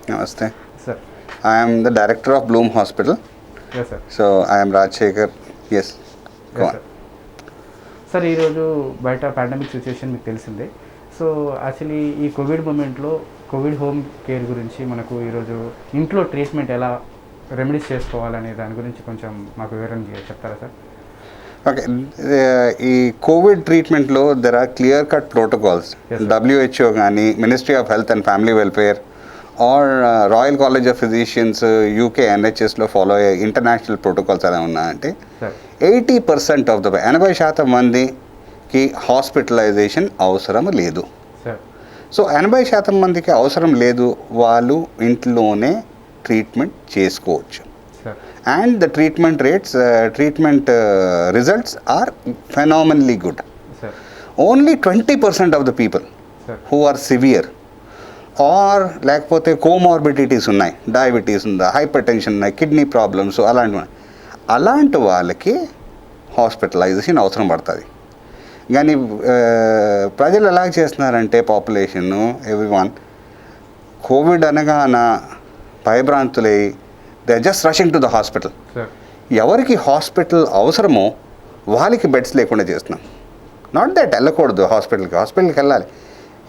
Namaste. Sir. I am the director of Bloom Hospital. Yes, sir. So I am Rajshekhar. Yes. Go Yes, on. sir. Sir ఈరోజు బయట pandemic situation మీకు తెలిసిందే. So actually ఈ Covid మూమెంట్లో Covid home care గురించి మనకు ఈరోజు ఇంట్లో ట్రీట్మెంట్ ఎలా రెమెడీస్ చేసుకోవాలనే దాని గురించి కొంచెం మాకు వివరణ చెప్తారా సార్? ఓకే, ఈ కోవిడ్ ట్రీట్మెంట్లో there are clear cut protocols. WHO కానీ ministry of health and family welfare or royal college of physicians UK NHSలో ఫాలో అయ్యే ఇంటర్నేషనల్ ప్రోటోకాల్స్ ఎలా ఉన్నాయంటే 80% ఆఫ్ ద 80% మందికి హాస్పిటలైజేషన్ అవసరం లేదు. సో 80% మందికి అవసరం లేదు, వాళ్ళు ఇంట్లోనే ట్రీట్మెంట్ చేసుకోవచ్చు. And the treatment rates, results are phenomenally good. Sir. Only 20% of the people who are severe or లేకపోతే కోమార్బిడిటీస్ ఉన్నాయి, డయాబెటీస్ ఉందా, హైపర్ టెన్షన్ ఉన్నాయి, కిడ్నీ ప్రాబ్లమ్స్ అలాంటి వాళ్ళకి హాస్పిటలైజేషన్ అవసరం పడుతుంది. కానీ ప్రజలు ఎలా చేస్తున్నారంటే పాపులేషన్ ఎవ్రీవన్ కోవిడ్ అనగాన భయభ్రాంతులై they are just rushing to the hospital. ఎవరికి హాస్పిటల్ అవసరమో వాళ్ళకి బెడ్స్ లేకుండా చేస్తున్నాం. నాట్ దట్ వెళ్ళకూడదు హాస్పిటల్కి వెళ్ళాలి,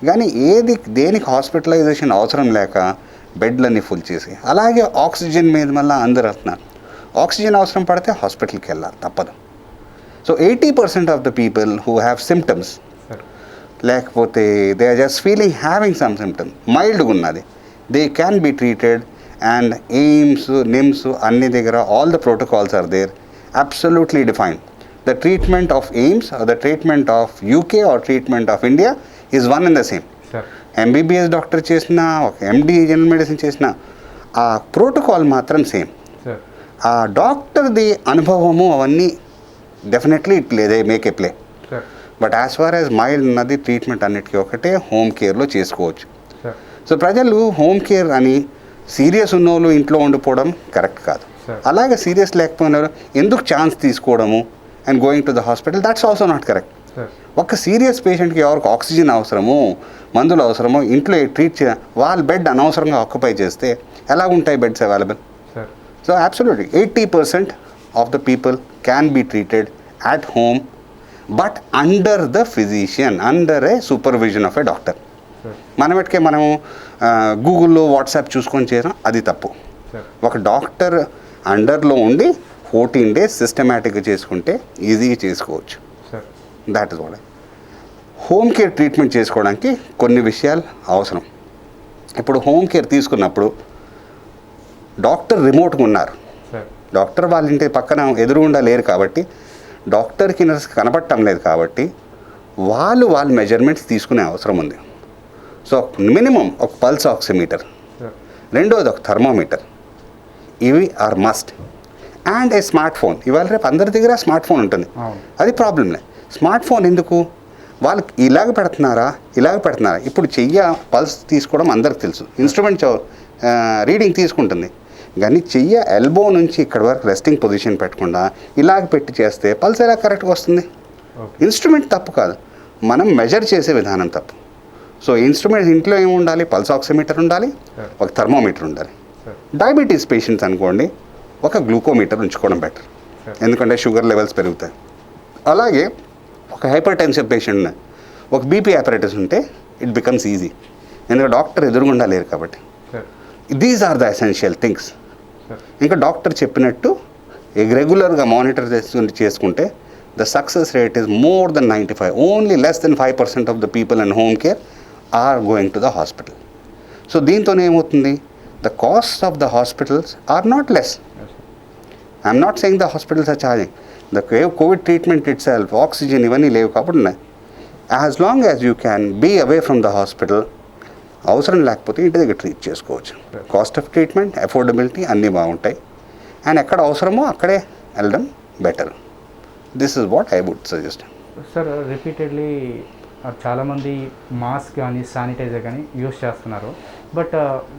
కానీ దేనికి హాస్పిటలైజేషన్ అవసరం లేక బెడ్లన్నీ ఫుల్ చేసి, అలాగే ఆక్సిజన్ మీద మళ్ళీ అందరు వస్తున్నారు. ఆక్సిజన్ అవసరం పడితే హాస్పిటల్కి వెళ్ళాలి, తప్పదు. So 80% of the people who have symptoms, లేకపోతే they are just feeling having some symptom, మైల్డ్గా ఉన్నది, they can be treated. And AIIMS, NIMS, అన్ని దగ్గర all the protocols are there, absolutely defined. The treatment of AIIMS or the treatment of UK or treatment of India is one and the same. MBBS doctor చేసిన, MD general medicine చేసిన, ఆ protocol మాత్రం same. ఆ డాక్టర్ది అనుభవము అవన్నీ definitely they make a play. But as far as mild ఉన్నది treatment అన్నిటికీ ఒకటే హోమ్ కేర్లో చేసుకోవచ్చు. సో ప్రజలు హోమ్ కేర్ అని సీరియస్ ఉన్నోళ్ళు ఇంట్లో ఉండిపోవడం కరెక్ట్ కాదు. అలాగే సీరియస్ లేకపోయినా ఎందుకు ఛాన్స్ తీసుకోవడము and going to the hospital, that's also not correct. ఒక సీరియస్ పేషెంట్కి ఎవరికి ఆక్సిజన్ అవసరమో, మందులు అవసరమో, ఇంట్లో ట్రీట్ వాళ్ళ బెడ్ అనవసరంగా ఆక్యుపై చేస్తే ఎలా ఉంటాయి beds available? So absolutely 80% of the people can be treated at home, but under the physician, under a supervision of a doctor. మనము గూగుల్లో వాట్సాప్ చూసుకొని చేయడం అది తప్పు. ఒక డాక్టర్ అండర్లో ఉండి 14 days సిస్టమేటిక్గా చేసుకుంటే ఈజీగా చేసుకోవచ్చు. That is what. Home care treatment చేసుకోవడానికి కొన్ని విషయాలు అవసరం. ఇప్పుడు హోమ్ కేర్ తీసుకున్నప్పుడు డాక్టర్ రిమోట్గా ఉన్నారు, డాక్టర్ వాళ్ళ ఇంటి పక్కన ఎదురుగుండా లేరు కాబట్టి, డాక్టర్కి నర్స్ కనపడటం లేదు కాబట్టి వాళ్ళ మెజర్మెంట్స్ తీసుకునే అవసరం ఉంది. సో మినిమం ఒక పల్స్ ఆక్సిమీటర్, రెండోది ఒక థర్మోమీటర్, ఇవి are must. And a smartphone. ఇవాళ రేపు అందరి దగ్గర స్మార్ట్ ఫోన్ ఉంటుంది, అది ప్రాబ్లం లేదు. స్మార్ట్ ఫోన్ ఎందుకు? వాళ్ళకి ఇలాగ పెడుతున్నారా. ఇప్పుడు పల్స్ తీసుకోవడం అందరికి తెలుసు, ఇన్స్ట్రుమెంట్ రీడింగ్ తీసుకుంటుంది, కానీ ఎల్బో నుంచి ఇక్కడ వరకు రెస్టింగ్ పొజిషన్ పెట్టకుండా ఇలాగ పెట్టి చేస్తే పల్స్ ఎలా కరెక్ట్గా వస్తుంది? ఇన్స్ట్రుమెంట్ తప్పు కాదు, మనం మెజర్ చేసే విధానం తప్పు. సో ఇన్స్ట్రుమెంట్స్ ఇంట్లో ఏమి ఉండాలి? పల్స్ ఆక్సిమీటర్ ఉండాలి, ఒక థర్మోమీటర్ ఉండాలి. డయాబెటీస్ పేషెంట్స్ అనుకోండి, ఒక గ్లూకోమీటర్ ఉంచుకోవడం బెటర్, ఎందుకంటే షుగర్ లెవెల్స్ పెరుగుతాయి. అలాగే ఒక హైపర్ టెన్షన్ పేషెంట్, ఒక బీపీ ఆపరేటర్స్ ఉంటే ఇట్ బికమ్స్ ఈజీ, ఎందుకంటే డాక్టర్ ఎదురుగుండా లేరు కాబట్టి. These are the essential things. ఇంకా డాక్టర్ చెప్పినట్టు రెగ్యులర్గా మానిటర్ చేసుకుంటే the success rate is more than 95. Only less than 5% of the people in home care are going to the hospital. So దీంతోనే ఏమవుతుంది? The costs of the hospitals are not less. I am not saying the hospitals are charging. The COVID treatment itself, oxygen ఇవన్నీ లేవు కాబట్టి, as long as you can be away from the hospital, అవసరం లేకపోతే ఇంటి దగ్గర treat చేసుకోవచ్చు. Cost of treatment, affordability అన్నీ బాగుంటాయి. అండ్ ఎక్కడ అవసరమో అక్కడే వెళ్ళడం better. This is what I would suggest. Sir, repeatedly చాలామంది మాస్క్ కానీ శానిటైజర్ కానీ యూస్ చేస్తున్నారు, but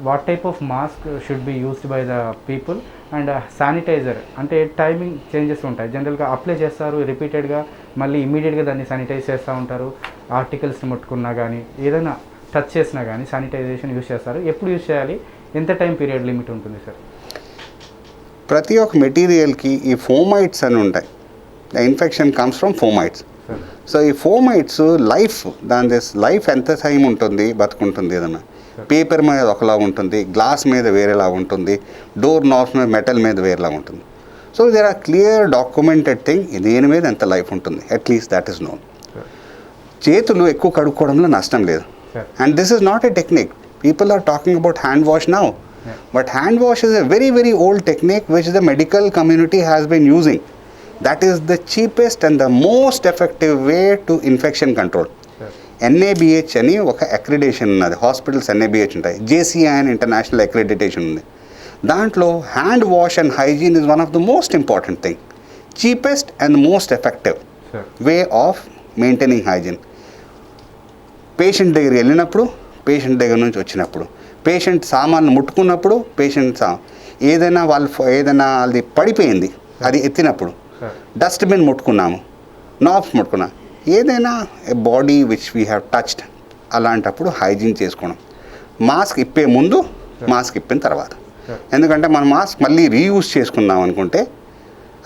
what type of mask should be used by the people and sanitizer అంటే టైమింగ్ చేంజెస్ ఉంటాయి. జనరల్గా అప్లై చేస్తారు రిపీటెడ్గా, మళ్ళీ ఇమీడియట్గా దాన్ని శానిటైజ్ చేస్తూ ఉంటారు. ఆర్టికల్స్ని ముట్టుకున్నా కానీ ఏదైనా టచ్ చేసినా కానీ శానిటైజేషన్ యూస్ చేస్తారు. ఎప్పుడు యూస్ చేయాలి, ఎంత టైం పీరియడ్ లిమిట్ ఉంటుంది సార్? ప్రతి ఒక్క మెటీరియల్కి ఈ ఫోమైట్స్ అని ఉంటాయి. The infection comes from fomites. So ఈ ఫోమైట్స్ దాని లైఫ్ ఎంత టైం ఉంటుంది, బతుకుంటుంది ఏదన్నా. పేపర్ మీద ఒకలా ఉంటుంది, గ్లాస్ మీద వేరేలా ఉంటుంది, డోర్ నాబ్స్ మీద మెటల్ మీద వేరేలా ఉంటుంది. So there are clear documented thing దేని మీద ఎంత లైఫ్ ఉంటుంది. At least that is known. చేతులు ఎక్కువ కడుక్కోవడంలో నష్టం లేదు. And this is not a technique. People are talking about hand wash now. But hand wash is a very very old technique which the medical community has been using. That is the cheapest and the most effective way to infection control. NABH అని ఒక accreditation ఉన్నది. Hospitals NABH ఉంటాయి. JCI అని international accreditation ఉంది. దాంట్లో hand wash and hygiene is one of the most important thing. Cheapest and most effective way of maintaining hygiene. Patient దగ్గరికి వెళ్ళినప్పుడు, patient దగ్గర నుంచి వచ్చినప్పుడు, పేషెంట్ సామాన్లు ముట్టుకున్నప్పుడు, ఏదైనా అది పడిపోయింది అది ఎత్తినప్పుడు, డస్ట్బిన్ ముట్టుకున్నాము, నాబ్స్ ముట్టుకున్నాము, ఏదైనా body which we have touched, అలాంటప్పుడు హైజీన్ చేసుకోవడం. మాస్క్ ఇప్పే ముందు, మాస్క్ ఇప్పిన తర్వాత. ఎందుకంటే మన మాస్క్ మళ్ళీ రీయూజ్ చేసుకుందాం అనుకుంటే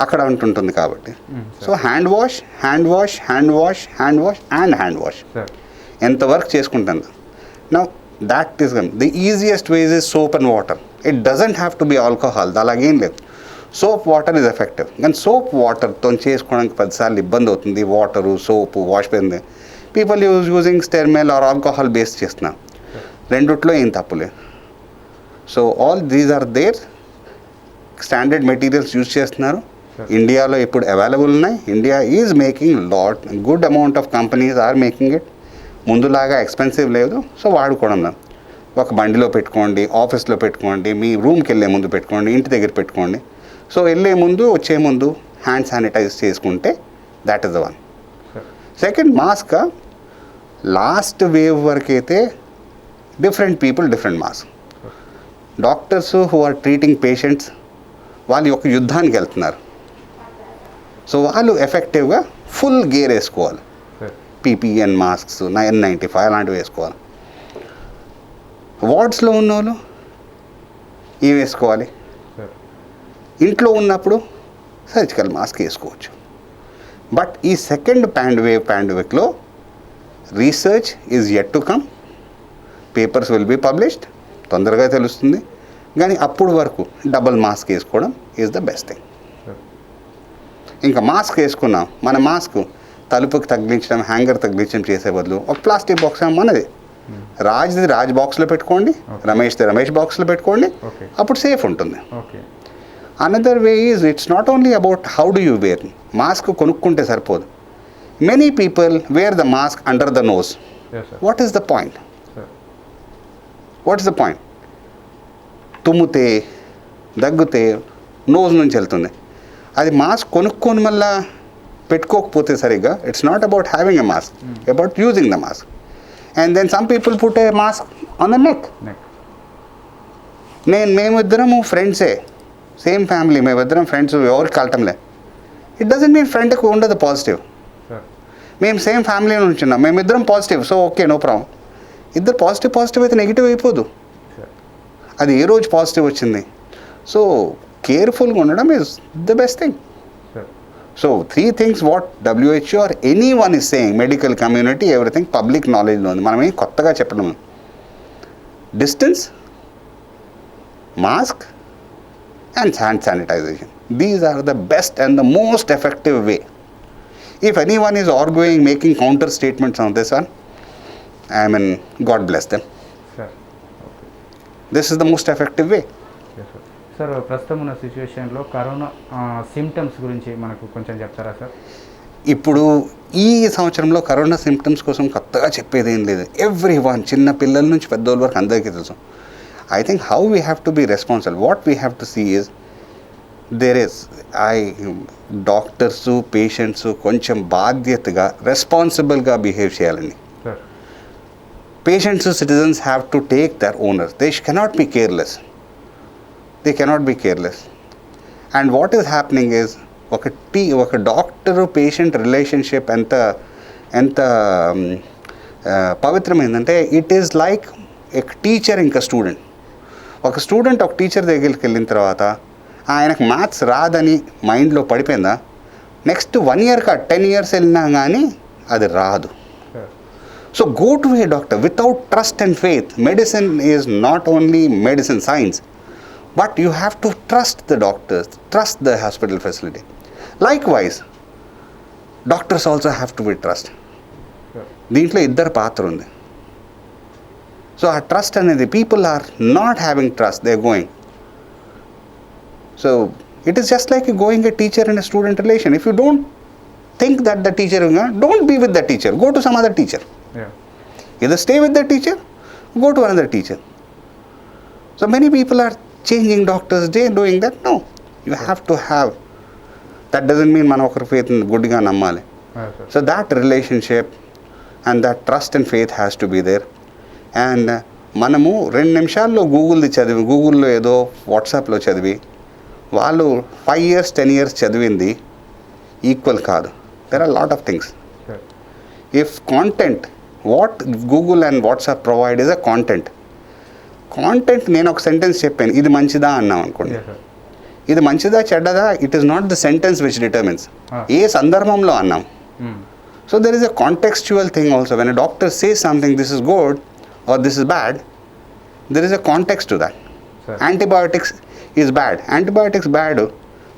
అక్కడ ఉంటుంటుంది కాబట్టి. So hand wash, hand wash, hand wash, hand wash and hand wash ఎంతవరకు చేసుకుంటుంది. Now that is the easiest ways is soap and water. It doesn't have to be alcohol, అలాగేం లేదు. Soap water is effective. కానీ soap వాటర్తో చేసుకోవడానికి 10 సార్లు ఇబ్బంది అవుతుంది. వాటరు, సోపు, వాష్ పోయింది. People using stermel or alcohol based చేస్తున్నారు. రెండిట్లో ఏం తప్పులేదు. So all these are there. Standard materials use చేస్తున్నారు. ఇండియాలో ఇప్పుడు అవైలబుల్ ఉన్నాయి. India is making good amount of companies are making it. ముందులాగా ఎక్స్పెన్సివ్ లేదు. సో వాడుకోవడం, ఒక బండిలో పెట్టుకోండి, ఆఫీస్లో పెట్టుకోండి, మీ రూమ్కి వెళ్ళే ముందు పెట్టుకోండి, ఇంటి దగ్గర పెట్టుకోండి. సో వెళ్ళే ముందు, వచ్చే ముందు హ్యాండ్ శానిటైజ్ చేసుకుంటే that is the one. Second, mask last wave వరకు అయితే different people different mask. Doctors who are treating patients వాళ్ళు ఒక యుద్ధానికి వెళ్తున్నారు. సో వాళ్ళు ఎఫెక్టివ్గా ఫుల్ గేర్ వేసుకోవాలి. PPN మాస్క్స్, N95 అలాంటివి వేసుకోవాలి. వార్డ్స్లో ఉన్న వాళ్ళు ఏం వేసుకోవాలి? ఇంట్లో ఉన్నప్పుడు సర్జికల్ మాస్క్ వేసుకోవచ్చు. బట్ ఈ సెకండ్ పాండమిక్లో research is yet to come. Papers will be published, తొందరగా తెలుస్తుంది. కానీ అప్పుడు వరకు డబుల్ మాస్క్ వేసుకోవడం ఈజ్ ద బెస్ట్ థింగ్. ఇంకా మాస్క్ వేసుకున్నాం, మన మాస్క్ తలుపుకి తగిలించడం, హ్యాంగర్ తగిలించడం చేసే బదులు ఒక ప్లాస్టిక్ బాక్స్ మనది, రాజ్ బాక్స్లో పెట్టుకోండి, రమేష్ బాక్స్లో పెట్టుకోండి. అప్పుడు సేఫ్ ఉంటుంది. Another way is it's not only about how do you wear. Mask కొనుక్కుంటే సరిపోదు. Many people wear the mask under the nose. What is the point? తుమ్మితే, దగ్గితే నోజ్ నుంచి వెళ్తుంది. అది మాస్క్ కొనుక్కొని మళ్ళా పెట్టుకోకపోతే సరిగ్గా, it's not about having a mask, about using the mask. And then some people put a mask on the neck. మేమిద్దరము ఫ్రెండ్సే, సేమ్ ఫ్యామిలీ, మేమిద్దరం ఫ్రెండ్స్, ఎవరికి కలటంలే. ఇట్ డజంట్ మీన్ ఫ్రెండ్కి ఉండదు పాజిటివ్. మేము సేమ్ ఫ్యామిలీ నుంచి ఉన్నాం, మేమిద్దరం positive, so okay, no problem. ఇద్దరు పాజిటివ్ అయితే నెగిటివ్ అయిపోదు. అది ఏ రోజు పాజిటివ్ వచ్చింది. సో కేర్ఫుల్గా ఉండడం is the best thing. So 3 things what WHO or any one is saying, medical community, everything public నాలెడ్జ్లో ఉంది. మనం ఏం కొత్తగా చెప్పడం. Distance, mask and hand sanitization. These are the best and the most effective way. If anyone is arguing, making counter statements on this one, I mean, God bless them. Sir, this is the most effective way. Yes, sir. Sir, ప్రస్తుతం ఉన్న సిచ్యువేషన్లో corona symptoms గురించి మనకు కొంచెం చెప్తారా sir? ఇప్పుడు ఈ సంవత్సరంలో కరోనా సిమ్టమ్స్ కోసం కొత్తగా చెప్పేది ఏం లేదు. ఎవ్రీవన్, చిన్న పిల్లల నుంచి పెద్దోళ్ళ వరకు అందరికీ తెలుసు. I think how we have to be responsible, what we have to see is, doctors, patients కొంచెం బాధ్యతగా, రెస్పాన్సిబుల్గా బిహేవ్ చేయాలండి. Patients, citizens have to take their owners. They cannot be careless. And what is happening is, ఒక doctor patient relationship ఎంత పవిత్రమైందంటే, it is like a teacher ఇంకా student. ఒక student ఒక టీచర్ దగ్గరికి వెళ్ళిన తర్వాత ఆయనకు మ్యాథ్స్ రాదని మైండ్లో పడిపోయిందా, నెక్స్ట్ 1 year 10 years వెళ్ళినా కానీ అది రాదు. So go to a doctor. Without trust and faith, medicine is not only medicine science, but you have to trust the doctors, trust the hospital facility. Likewise, doctors also have to be trust. దీంట్లో ఇద్దరు పాత్ర ఉంది. So ఆ trust అనేది people are not having trust, they are going. So it is just like going a teacher and a student relation. If you don't think that the teacher, don't be with the teacher, go to some other teacher. Either stay with the teacher, go to another teacher. So many people are changing doctors, they are doing that. No, you have to have. That doesn't mean man okar faith guddiga nammali. So that relationship and that trust and faith has to be there. And మనము 2 నిమిషాల్లో గూగుల్ది చదివి, గూగుల్లో ఏదో వాట్సాప్లో చదివి వాళ్ళు 5 years 10 years చదివింది equal కాదు. There are lot of things. If content, what Google and WhatsApp provide is a content. నేను ఒక సెంటెన్స్ చెప్పాను, ఇది మంచిదా అన్నాం అనుకోండి, ఇది మంచిదా చెడ్డదా, it is not the sentence which determines. ఏ సందర్భంలో అన్నాం. So there is a contextual thing also. When a doctor says something this is good or this is bad, there is a context to that. Sir. Antibiotics is bad. Antibiotics bad,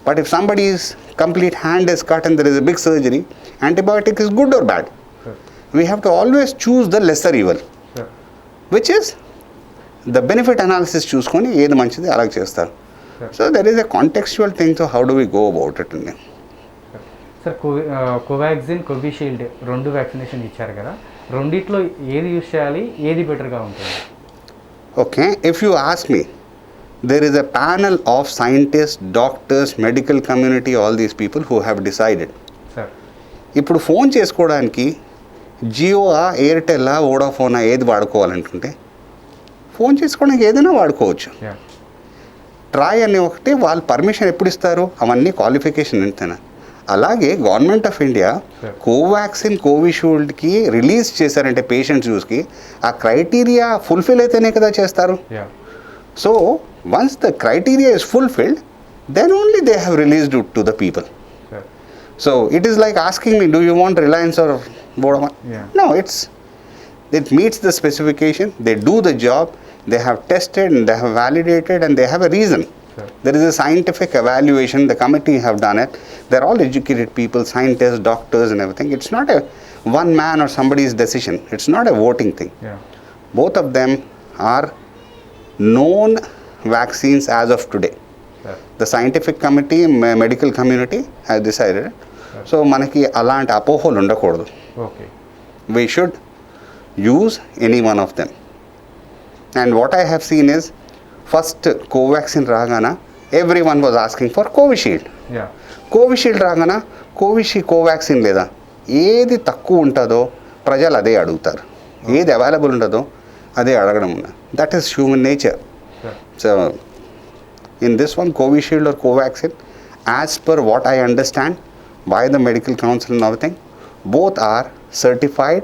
but if somebody's complete hand is cut and there is a big surgery, antibiotic is good or bad? Sir. We have to always choose the lesser evil. Sir. Which is the benefit analysis చూసుకొని ఏది మంచిది అలాగ చేస్తారు. So there is a contextual thing, so how do we go about it? Sir Covaxin, Covishield 2 vaccination ఇచ్చారు కదా, రెండిట్లో ఏది use చేయాలి, ఏది బెటర్గా ఉంటుంది? Okay, if you ask me, there is a panel of scientists, doctors, medical community, all these people who have decided. Sir ఇప్పుడు phone చేసుకోవడానికి జియోఆ, ఎయిర్టెల్లా, వోడాఫోనా ఏది వాడుకోవాలనుకుంటే ఫోన్ చేసుకోవడానికి ఏదైనా వాడుకోవచ్చు. ట్రాయ్ అనే ఒకటి వాళ్ళు పర్మిషన్ ఎప్పుడు ఇస్తారు, అవన్నీ క్వాలిఫికేషన్ ఎంతైనా. అలాగే గవర్నమెంట్ ఆఫ్ ఇండియా కోవాక్సిన్, కోవిషీల్డ్కి రిలీజ్ చేశారంటే పేషెంట్స్ యూస్కి ఆ క్రైటీరియా ఫుల్ఫిల్ అయితేనే కదా చేస్తారు. So once the criteria is fulfilled, then only they have released to the people. So it is like asking me, do you want Reliance or Vodafone? No, it meets the specification, they do the job, they have tested and they have validated and they have a reason. Sure. There is a scientific evaluation, the committee have done it. They're all educated people, scientists, doctors and everything. It's not a one man or somebody's decision. It's not a voting thing. Both of them are known vaccines as of today. The scientific committee, medical community has decided. So మనకి అలాంటి అపోహలు ఉండకూడదు. We should use any one of them. And what I have seen is, first Covaxin రాగాన everyone was asking for Covishield. Covishield రాగాన Covaxin లేదా, ఏది తక్కువ ఉంటుందో ప్రజలు అదే అడుగుతారు, ఏది అవైలబుల్ ఉంటుందో అదే అడగడం ఉన్న. That is human nature. So in this one Covishield or Covaxin, as per what I understand by the medical council and everything, both are certified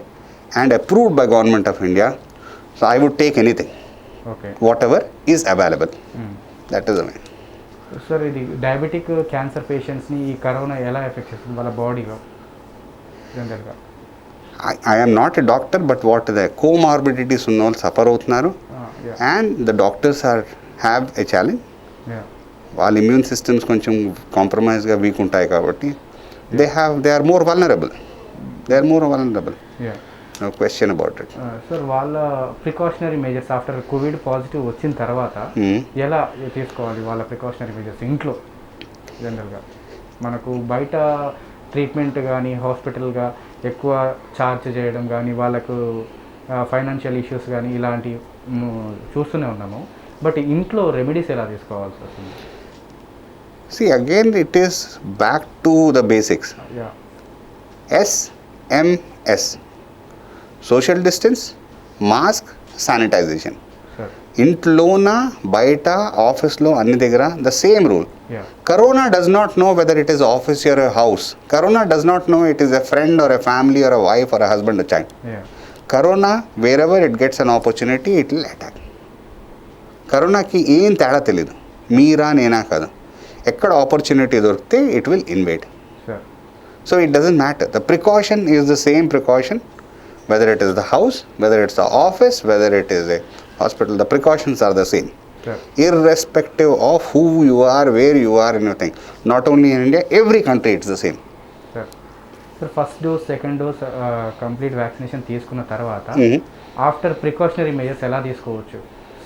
and approved by government of India. So I would take anything, whatever is available. That is the main. Sir, ఇది diabetic cancer పేషెంట్స్ని ఈ corona ఎలా effect చేస్తుంది వాళ్ళ బాడీలో జనరల్గా? I am not a doctor, but what the comorbidities ఉన్న వాళ్ళు suffer అవుతున్నారు, and the doctors have a challenge. వాళ్ళ ఇమ్యూన్ సిస్టమ్స్ కొంచెం కాంప్రమైజ్గా వీక్ ఉంటాయి కాబట్టి they are more vulnerable. No question about it. Sir వాళ్ళ precautionary measures after Covid positive వచ్చిన తర్వాత ఎలా తీసుకోవాలి వాళ్ళ ప్రికాషనరీ మెజర్స్ ఇంట్లో? జనరల్గా మనకు బయట ట్రీట్మెంట్ కానీ హాస్పిటల్గా ఎక్కువ ఛార్జ్ చేయడం కానీ, వాళ్ళకు ఫైనాన్షియల్ ఇష్యూస్ కానీ ఇలాంటివి చూస్తూనే ఉన్నాము. బట్ ఇంట్లో రెమెడీస్ ఎలా తీసుకోవాల్సి వస్తుంది? See, again it is back to the basics. SMS, social distance, mask, sanitization. ఇంట్లోన బయట ఆఫీస్లో అన్ని దగ్గర the same rule. Corona does not know whether it is office or a house. Corona does not know it is a friend or a family or a wife or a husband or child. Corona wherever it gets an opportunity it will attack. కరోనాకి ఏం తేడా తెలియదు, మీరా నేనా కాదు, ఎక్కడ opportunity దొరికితే it will invade. Sir so it doesn't matter, the precaution is the same precaution, whether it is the house, whether it's the office, whether it is a hospital, the precautions are the same sir irrespective of who you are, where you are, anything. Not only in India, every country it's the same. Sir sir first dose second dose complete vaccination తీసుకున్న తర్వాత after precautionary measures ఎలా తీసుకోవచ్చు?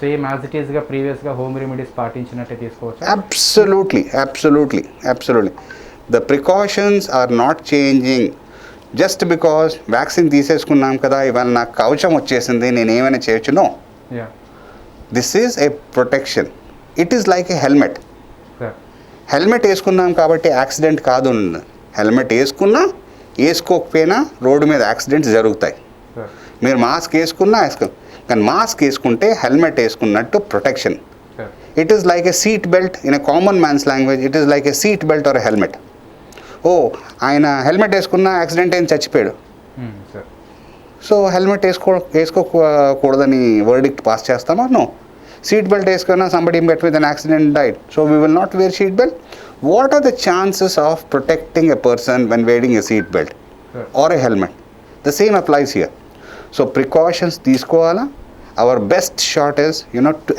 Same as it ఈస్గా ప్రీవియస్గా home remedies పాటించినట్టే తీసుకోవచ్చు? Absolutely, absolutely, absolutely. The precautions are not changing. Just because vaccine తీసేసుకున్నాం కదా ఇవాళ నాకు కవచం వచ్చేసింది నేను ఏమైనా చేయొచ్చు, no. Yeah this is a protection. It is like a helmet. Sir helmet వేసుకున్నాం కాబట్టి యాక్సిడెంట్ కాదు. హెల్మెట్ వేసుకున్నా వేసుకోకపోయినా రోడ్డు మీద యాక్సిడెంట్స్ జరుగుతాయి. సార్ మీరు మాస్క్ వేసుకున్నా కానీ మాస్క్ వేసుకుంటే హెల్మెట్ వేసుకున్నట్టు protection. Sir it is like a seat belt in a common man's language. It is like a seat belt or a helmet. ఓ ఆయన హెల్మెట్ వేసుకున్న యాక్సిడెంట్ అయిన చచ్చిపోయాడు, సార్ సో హెల్మెట్ వేసుకోకూడదని వర్డిక్ట్ పాస్ చేస్తామా? No. Seat belt వేసుకున్నా somebody met with an accident died, so we will not wear seat belt. What are the chances of protecting a person when wearing a seat belt or a helmet? The same applies here. So precautions తీసుకోవాలా. Our best shot is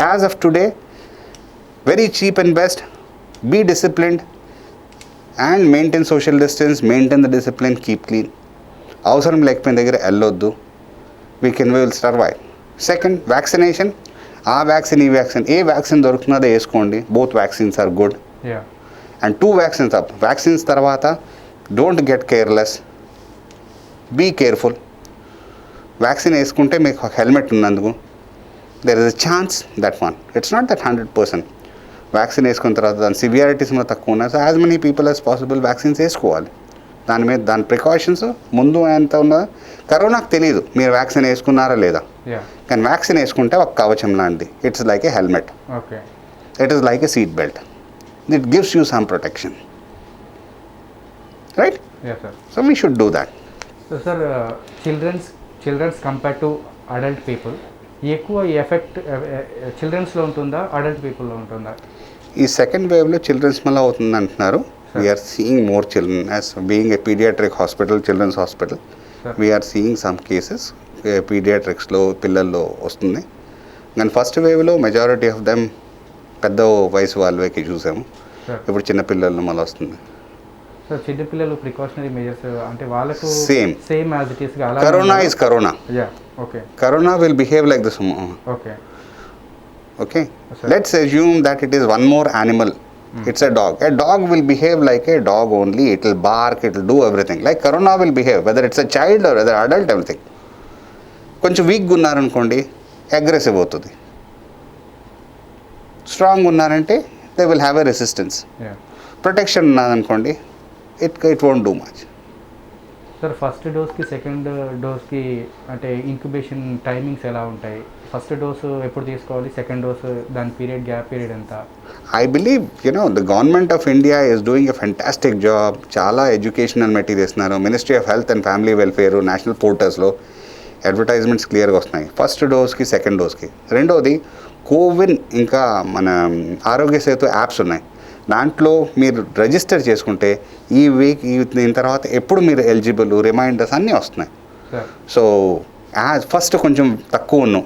as of today very cheap and best, be disciplined and maintain social distance, maintain the discipline, keep clean. అవసరం లేకపోయిన దగ్గర వెళ్ళొద్దు. we will survive. Second, vaccination. ఆ vaccine ఈ vaccine ఏ vaccine దొరుకుతున్నదో వేసుకోండి. Both vaccines are good. And 2 vaccines up. Vaccines తర్వాత don't get careless, be careful. Vaccine వేసుకుంటే మీకు హెల్మెట్ ఉన్నందుకు there is a chance that one. It's not that 100%. Vaccine వేసుకున్న తర్వాత దాని సివియారిటీస్ కూడా తక్కువ ఉన్నాయి. So as many people as possible vaccines వేసుకోవాలి. దాని మీద దాని ప్రికాషన్స్ ముందు ఎంత ఉన్నదో కరోనాకు తెలియదు మీరు వ్యాక్సిన్ వేసుకున్నారా లేదా, కానీ వ్యాక్సిన్ వేసుకుంటే ఒక కవచం లాంటిది. It's like a helmet, it is like a seat belt. It gives you some protection, right? So we should do that. So sir childrens compare to adult people ఎక్కువ ఎఫెక్ట్ చిల్డ్రన్స్లో ఉంటుందా అడల్ట్ పీపుల్లో ఉంటుందా? ఈ second వేవ్లో children's మళ్ళీ అవుతుంది అంటున్నారు. We're seeing more children as being a paediatric hospital, children's hospital. We're seeing some cases పీడియాట్రిక్స్లో పిల్లల్లో వస్తుంది. కానీ ఫస్ట్ వేవ్లో మెజారిటీ ఆఫ్ దెమ్ పెద్ద వయసు వాళ్ళకి చూసాము. ఇప్పుడు చిన్నపిల్లలు మళ్ళీ వస్తుంది. సో చిన్నపిల్లలు ప్రికాషనరీ మెజర్స్ అంటే వాళ్ళకు సేమ్ యాజ్ ఇట్ ఈస్ గా corona is corona. Okay. Corona will behave like this. Okay. Let's assume that it is one more animal. It's a dog. A dog will behave like a dog only. It will bark. It will do everything. Like Corona will behave, whether it's a child or whether adult, everything. కొంచెం వీక్గా ఉన్నారనుకోండి aggressive అవుతుంది. Strong ఉన్నారంటే they will have a resistance. Protection ఉన్నదనుకోండి it won't do much. Sir first డోస్కి second డోస్కి అంటే incubation timings ఎలా ఉంటాయి? ఫస్ట్ డోసు ఎప్పుడు తీసుకోవాలి, సెకండ్ డోసు దాని గ్యాప్ పీరియడ్ ఎంత? I believe the government of India is doing a fantastic job. చాలా ఎడ్యుకేషనల్ మెటీరియల్స్ ఇస్తున్నారు. Ministry of health and family welfare national పోర్టల్స్లో అడ్వర్టైజ్మెంట్స్ క్లియర్గా వస్తున్నాయి ఫస్ట్ డోస్కి సెకండ్ డోస్కి. రెండోది కోవిన్ ఇంకా మన ఆరోగ్య సేతు యాప్స్ ఉన్నాయి. దాంట్లో మీరు రిజిస్టర్ చేసుకుంటే ఈ వీక్ దీని తర్వాత ఎప్పుడు మీరు ఎలిజిబుల్ రిమైండర్స్ అన్నీ వస్తున్నాయి. సో ఫస్ట్ కొంచెం తక్కువ ఉన్నాం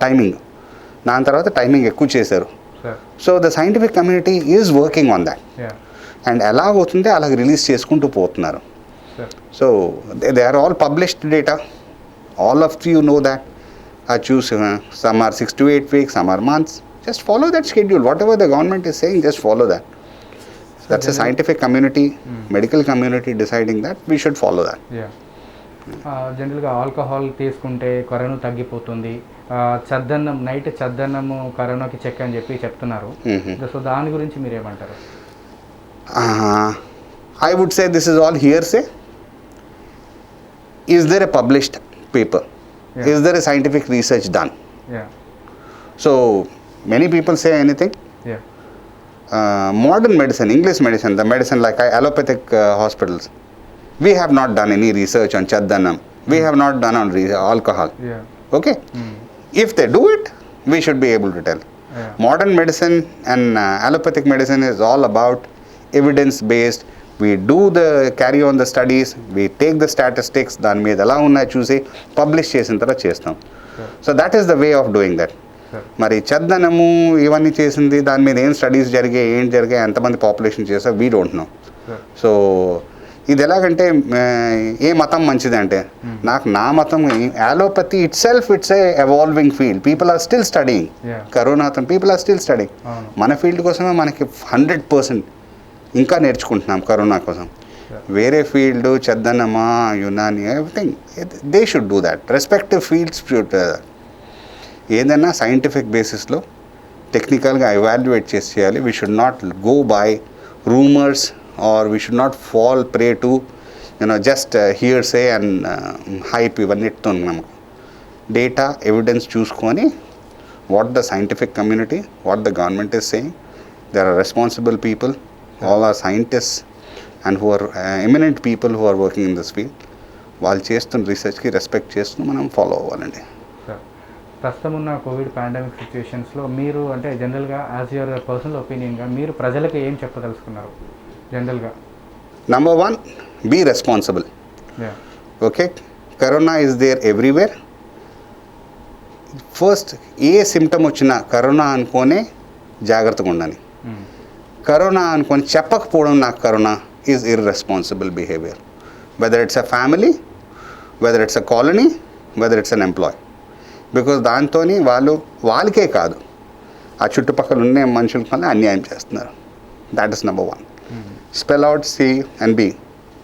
టైమింగ్, దాని తర్వాత టైమింగ్ ఎక్కువ చేశారు. So the scientific community is working on that and ఎలాగవుతుందో అలాగ రిలీజ్ చేసుకుంటూ పోతున్నారు. So they are all published data. All of you know that. Choose some or 6 to 8 weeks, some are months. Just follow that schedule. Whatever the government is saying, just follow that. That's a scientific community, medical community deciding that. We should follow that. జనరల్గా alcohol తీసుకుంటే corona తగ్గిపోతుంది, చద్దన్నం night చద్దన్నము కరోనాకి check అని చెప్తున్నారు. So దాని గురించి మీరు ఏమంటారు? I would say this is all hearsay. Is there a published paper? Is there a scientific research done? So many people say anything. Modern medicine, English medicine, the medicine like allopathic hospitals, we have not done any research on chaddanam. We have not done on alcohol. Okay. If they do it, We should be able to tell. Yeah. Modern medicine and allopathic medicine is all about evidence based. We do the carry on the studies, we take the statistics, దాని మీద ఎలా ఉన్నాయో చూసి publish చేసిన తర్వాత చేస్తాం. So that is the way of doing that. మరి చద్దనము ఇవన్నీ చేసింది దాని మీద ఏం స్టడీస్ జరిగాయి, ఏం జరిగాయి, ఎంతమంది పాపులేషన్ చేస్తారు, వీ డోంట్ నో. సో ఇది ఎలాగంటే ఏ మతం మంచిది అంటే, నాకు నా మతం allopathy itself it's a evolving field. People are still studying కరోనాతో, పీపుల్ ఆర్ స్టిల్ స్టడీయింగ్. మన ఫీల్డ్ కోసమే మనకి 100% ఇంకా నేర్చుకుంటున్నాం కరోనా కోసం. వేరే ఫీల్డ్ చద్దనమా Unani everything they should do that. Respective fields should ఏదైనా సైంటిఫిక్ బేసిస్లో టెక్నికల్గా ఎవాల్యుయేట్ చేసి చేయాలి. We should not go by rumours or we should not fall prey to just hearsay and hype ఇవన్నిటితో నమ్మకం. డేటా ఎవిడెన్స్ చూసుకొని what the scientific community, what the government is saying, there are responsible people, all are scientists and who are eminent people who are working in this field. వాళ్ళు చేస్తున్న రీసెర్చ్కి respect చేస్తూ మనం follow అవ్వాలండి. ప్రస్తుతం ఉన్న Covid pandemic సిచ్యువేషన్స్లో మీరు అంటే జనరల్గా యాజ్ యువర్ పర్సనల్ ఒపీనియన్గా మీరు ప్రజలకు ఏం చెప్పదలుచుకున్నారు జనరల్గా? Number 1, be responsible. Okay, corona is there everywhere. First a symptom వచ్చినా కరోనా అనుకోనే జాగ్రత్తగా ఉండాలి. కరోనా అనుకొని చెప్పకపోవడం నాకు corona is irresponsible behaviour. Whether it's a family, whether it's a colony, whether it's an employ. Because దాంతో వాళ్ళకే కాదు ఆ చుట్టుపక్కల ఉన్న మనుషులకి అన్యాయం చేస్తున్నారు. That is number 1. Spell out, C and B.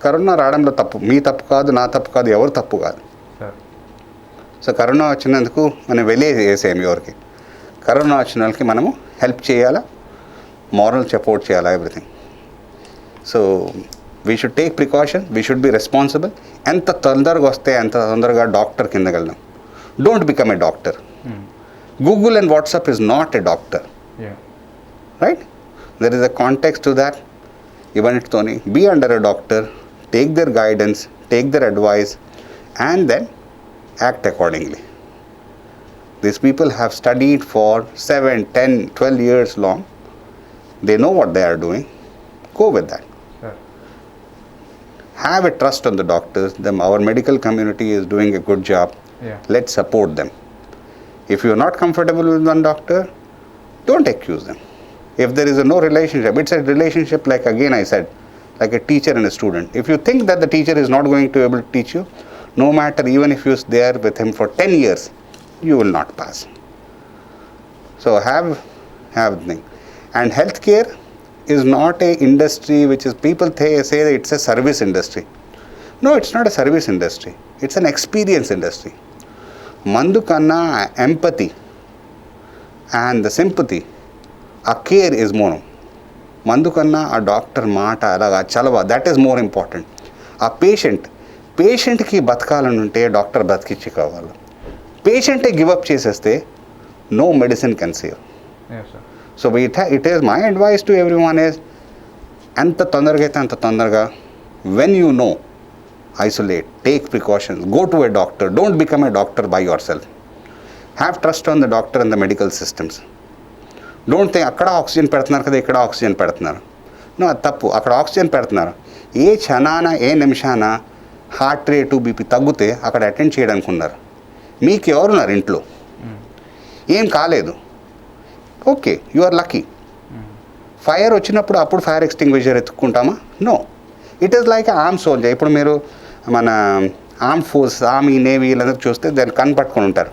Corona రావడంలో తప్పు మీ తప్పు కాదు, నా తప్పు కాదు, ఎవరు తప్పు కాదు. సో కరోనా వచ్చినందుకు మనం వేసేయం ఎవరికి. కరోనా వచ్చిన వాళ్ళకి మనము హెల్ప్ చేయాలా, మారల్ సపోర్ట్ చేయాలా, everything. So we should take precaution, we should be responsible. ఎంత తొందరగా వస్తే అంత తొందరగా డాక్టర్ కిందకి వెళ్దాం. Don't become a doctor. Google and WhatsApp is not a doctor, right? There is a context to that. ఇవన్నిటితోని be under a doctor, take their guidance, take their advice and then act accordingly. These people have studied for 7, 10, 12 years long. They know what they are doing. Go with that. Have a trust on the doctors. Our medical community is doing a good job. Let's support them. If you are not comfortable with one doctor, don't accuse them. If there is no relationship, it's a relationship like, again I said, like a teacher and a student. If you think that the teacher is not going to be able to teach you, no matter, even if you're there with him for 10 years, you will not pass. So have the thing. And healthcare is not a industry which is, people say that it's a service industry. No, it's not a service industry. It's an experience industry. Mandu kanna empathy and the sympathy, a care is more. Mandu kanna a doctor maata alaga chalava, that is more important. A పేషెంట్కి బతకాలని ఉంటే doctor బతికిచ్చి కావాలి. పేషెంటే give up చేసేస్తే no medicine can save. So it is my advice to everyone is, ఎంత తొందరగా అయితే అంత తొందరగా, when you know, isolate, take precautions, go to a doctor. Don't become a doctor by yourself. Have trust on the doctor and the medical systems. Don't think అక్కడ oxygen పెడుతున్నారు కదా, ఇక్కడ oxygen పెడుతున్నారు. నో, అది తప్పు. అక్కడ oxygen పెడుతున్నారు, ఏ క్షణాన ఏ నిమిషాన హార్ట్ రేటు బీపీ తగ్గితే అక్కడ అటెండ్ చేయడానికి ఉన్నారు. మీకు ఎవరున్నారు ఇంట్లో, ఏం కాలేదు, okay, you are lucky. Fire వచ్చినప్పుడు అప్పుడు ఫైర్ ఎక్స్టింగ్విషర్ ఎత్తుక్కుంటామా? No. It is like arm soldier. ఇప్పుడు మీరు మన ఆర్మ్ ఫోర్స్, ఆర్మీ, నేవీ వీళ్ళందరూ చూస్తే దాన్ని గన్ పట్టుకొని ఉంటారు.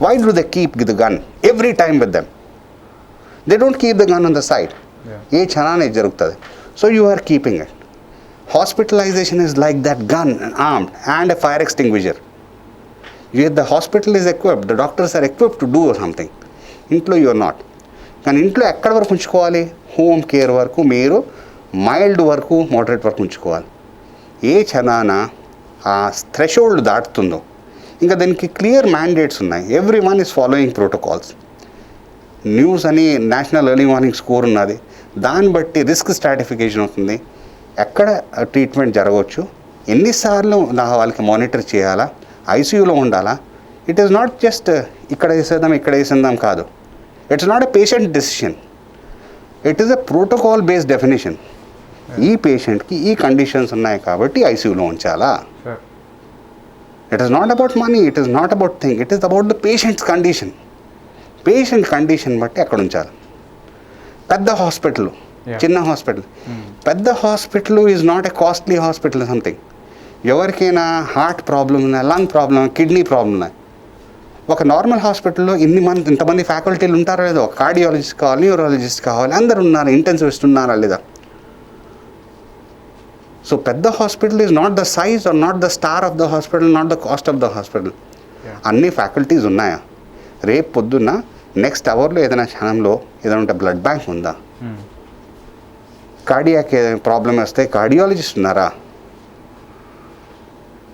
Why do they keep the gun every time with them? They don't keep the gun on the side. ఏ క్షణాన్ని జరుగుతుంది. So you are keeping it. Hospitalization is like that gun, armed, and a fire extinguisher. Yet the hospital is equipped, the doctors are equipped to do something. ఇంట్లో you are not. కానీ ఇంట్లో ఎక్కడి వరకు ఉంచుకోవాలి? Home care వరకు, మీరు mild వరకు, moderate వరకు ఉంచుకోవాలి. ఏ క్షణాన ఆ థ్రెషోల్డ్ దాటుతుందో ఇంకా దానికి క్లియర్ మ్యాండేట్స్ ఉన్నాయి. Every one is following protocols. News అని నేషనల్ ఎర్లీ వార్నింగ్ స్కోర్ ఉన్నది, దాన్ని బట్టి రిస్క్ స్ట్రాటిఫికేషన్ అవుతుంది. ఎక్కడ ట్రీట్మెంట్ జరగవచ్చు, ఎన్నిసార్లు వాళ్ళకి మానిటర్ చేయాలా, ఐసీయూలో ఉండాలా, ఇట్ ఈస్ నాట్ జస్ట్ ఇక్కడ వేసేద్దాం కాదు. It's not a patient decision, it is a protocol based definition. ఈ పేషెంట్కి ఈ కండిషన్స్ ఉన్నాయి కాబట్టి ఐసీయూలో ఉంచాలా. It is not about money, it is not about thing, it is about the patients condition. Patient condition బట్టి అక్కడ ఉంచాలి. పెద్ద హాస్పిటల్, చిన్న హాస్పిటల్, పెద్ద hospital is not a costly hospital something. ఎవరికైనా హార్ట్ ప్రాబ్లం ఉన్నాయి, లంగ్ ప్రాబ్లం, కిడ్నీ ప్రాబ్లం ఉన్నాయి, ఒక నార్మల్ హాస్పిటల్లో ఇంతమంది ఫ్యాకల్టీలు ఉంటారో లేదో, కార్డియాలజిస్ట్ కావాలి, న్యూరాలజిస్ట్ కావాలి, అందరు ఉన్నారు, ఇంటెన్సివిస్ట్ ఉన్నారా లేదా. సో పెద్ద hospital is not the size are not the star of the hospital, not the cost of the hospital. అన్ని ఫ్యాకల్టీస్ ఉన్నాయా? రేపు పొద్దున్న నెక్స్ట్ అవర్లో ఏదైనా క్షణంలో ఏదైనా ఉంటే బ్లడ్ బ్యాంక్ ఉందా? కార్డియాక్ ప్రాబ్లం వస్తే కార్డియాలజిస్ట్ ఉన్నారా?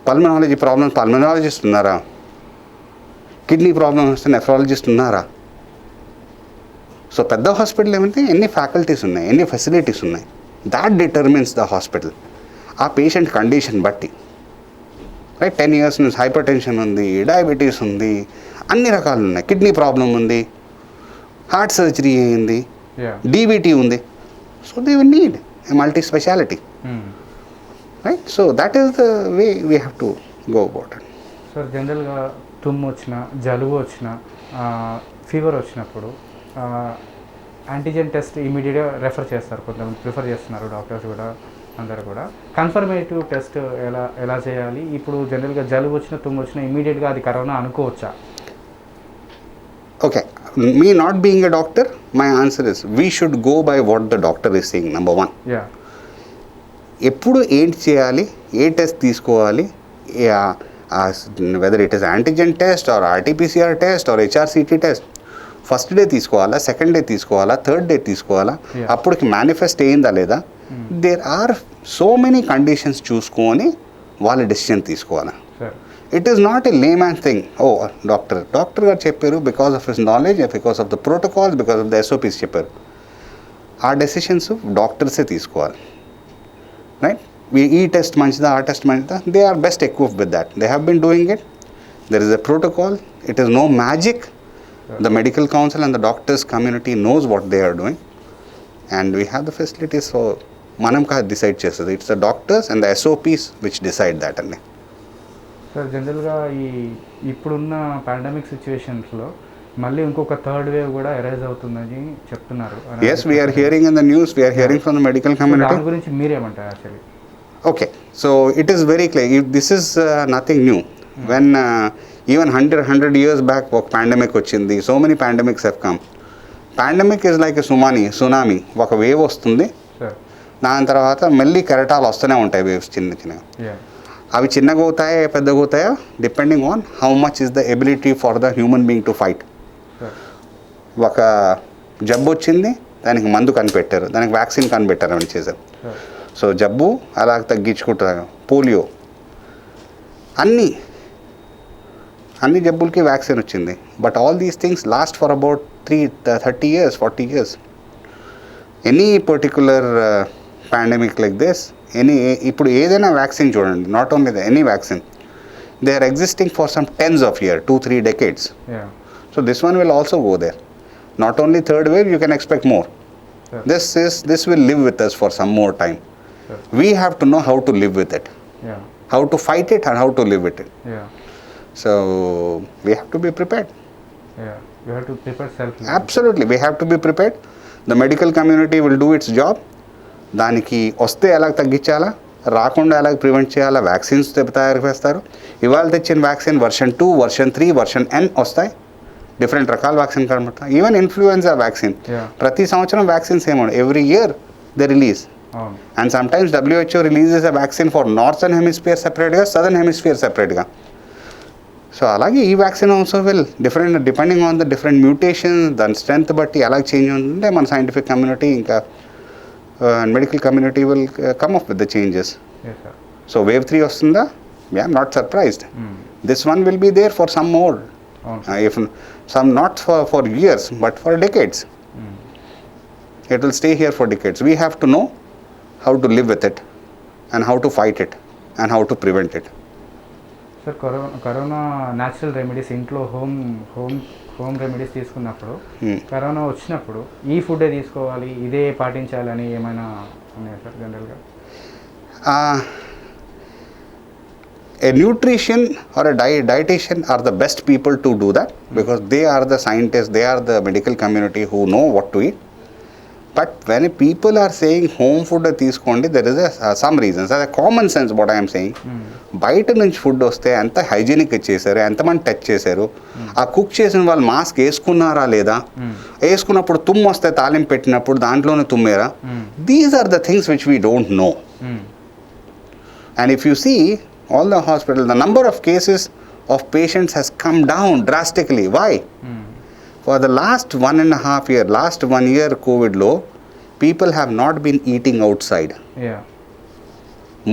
పల్మనాలజిస్ట్ ఉన్నారా? కిడ్నీ ప్రాబ్లం వస్తే నెఫ్రాలజిస్ట్ ఉన్నారా? సో పెద్ద హాస్పిటల్ ఏమంటే ఎన్ని ఫ్యాకల్టీస్ ఉన్నాయి, ఎన్ని ఫెసిలిటీస్ ఉన్నాయి, దాట్ డిటర్మిన్స్ ద హాస్పిటల్. ఆ పేషెంట్ కండిషన్ బట్టి, రైట్. 10 years నుంచి హైపర్ టెన్షన్ ఉంది, డయాబెటీస్ ఉంది, అన్ని రకాలు ఉన్నాయి, కిడ్నీ ప్రాబ్లం ఉంది, హార్ట్ సర్జరీ అయింది, డీబీటీ ఉంది. So they will need a multi speciality, right. So that is the way we have to go about it. Sir జనరల్గా తుమ్ము వచ్చిన, జలుబు వచ్చిన, ఫీవర్ వచ్చినప్పుడు యాంటీజెన్ టెస్ట్ ఇమీడియట్గా రెఫర్ చేస్తారు, కొంతమంది ప్రిఫర్ చేస్తున్నారు డాక్టర్స్ కూడా, అందరు కూడా. కన్ఫర్మేటివ్ టెస్ట్ ఎలా చేయాలి? ఇప్పుడు జనరల్గా జలుబు వచ్చిన, తుమ్ము వచ్చిన ఇమీడియట్గా అది కరోనా అనుకోవచ్చా? Okay, me not being a doctor, my answer is we should go by what the doctor is saying. Number 1, ఎప్పుడు ఏంటి చేయాలి, ఏ టెస్ట్ తీసుకోవాలి, whether it is antigen test or RTPCR test or HRCT test, first day తీసుకోవాలా, second day తీసుకోవాలా, third day తీసుకోవాలా, అప్పటికి manifest అయిందా లేదా, there are so many conditions చూసుకొని వాళ్ళ డెసిషన్ తీసుకోవాలా. It is not a layman thing. Doctor గారు చెప్పారు, because of his knowledge, because of the protocols, because of the SOPs చెప్పారు. ఆ డెసిషన్స్ డాక్టర్సే తీసుకోవాలి, రైట్. ఈ టెస్ట్ మంచిదా, ఆ టెస్ట్ మంచిదా, they are best equipped with that. They have been doing it. There is a protocol. It is no magic. The medical council and the doctors community knows what they are doing, and we have the facilities. So manam ka decide chestadi, it's the doctors and the SOPs which decide that anni. Sir జనరల్గా ఇప్పుడున్న pandemic సిచ్యువేషన్స్లో మళ్ళీ ఇంకొక third wave కూడా arise అవుతుందని చెప్తున్నారు. Yes, we are hearing in the news, we are hearing from the medical community. దాని గురించి మీరేమంటారు actually? Okay, so it is very clear. If this is nothing new. When even 100 years back ఒక pandemic వచ్చింది. So many pandemics have come. Pandemic is like a tsunami. ఒక wave వస్తుంది, దాని తర్వాత మళ్ళీ కెరటాలు వస్తూనే ఉంటాయి, వేవ్స్ చిన్నగా. అవి చిన్నగా అవుతాయా, పెద్దగా అవుతాయా, depending on how much is the ability for the human being to fight. ఒక జబ్బు వచ్చింది, దానికి మందు కనిపెట్టారు, దానికి వ్యాక్సిన్ కనిపెట్టారు అని చేశారు. సో జబ్బు అలా తగ్గించుకుంటారు. పోలియో, అన్ని జబ్బులకి వ్యాక్సిన్ వచ్చింది. But all these things last for about 30 years, 40 years. Any particular pandemic like this, ఇప్పుడు ఏదైనా వ్యాక్సిన్ చూడండి, not only any vaccine, they are existing for some tens of year, 2-3 decades. So this one will also go there. Not only third wave, you can expect more. This will live with us for some more time. We have to know how to live with it, how to fight it and how to live with it. So we have to be prepared. You have to prepare self. Absolutely, we have to be prepared. The medical community will do its job. దానికి వస్తే ఎలా తగ్గించాలా, రాకుండా ఎలా prevent చేయాలా, vaccines తయారు చేస్తారు. ఇవాళ తెచ్చిన vaccine version 2, version 3, version N వస్తాయి. డిఫరెంట్ రకాల వ్యాక్సిన్ కనబడతాయి. ఈవెన్ ఇన్ఫ్లుయెన్జా వ్యాక్సిన్, ప్రతి సంవత్సరం వ్యాక్సిన్స్ ఏమో every year they release. And some times WHO releases a vaccine for northern hemisphere సెపరేట్గా, సదర్న్ హెమిస్ఫియర్ సెపరేట్గా. సో అలాగే ఈ vaccine also will different depending on the different mutation, దాని strength బట్టి ఎలా చేంజ్ ఉంటుంటే మన సైంటిఫిక్ కమ్యూనిటీ ఇంకా and medical community will come up with the changes. So wave 3 వస్తుందా? I'm not surprised. This one will be there for some more, if some not for years but for decades. It will stay here for decades. We have to know how to live with it and how to fight it and how to prevent it. So sir corona natural remedies ఇంట్లో home remedies తీసుకున్నప్పుడు corona వచ్చినప్పుడు ఈ ఫుడ్డే తీసుకోవాలి ఇదే పాటించాలని ఏమైనా ఉన్నాయా సార్ జనరల్గా? A nutrition or a dietitian are the best people to do that because they are the scientists, they are the medical community who know what to eat. But when people are saying home food తీసుకోండి, there is some reasons. As a common sense what I am saying, బయట నుంచి food వస్తే ఎంత hygienic చేశారు, ఎంతమంది touch చేశారు, ఆ cook చేసిన వాళ్ళు మాస్క్ వేసుకున్నారా లేదా, వేసుకున్నప్పుడు తుమ్ము వస్తే తాలింపు పెట్టినప్పుడు దాంట్లోనే తుమ్మేరా, these are the things which we don't know. And if you see all the hospitals, the number of cases of patients has come down drastically. Why? For the last 1.5 year, last 1 year COVID low, people have not been eating outside. Yeah.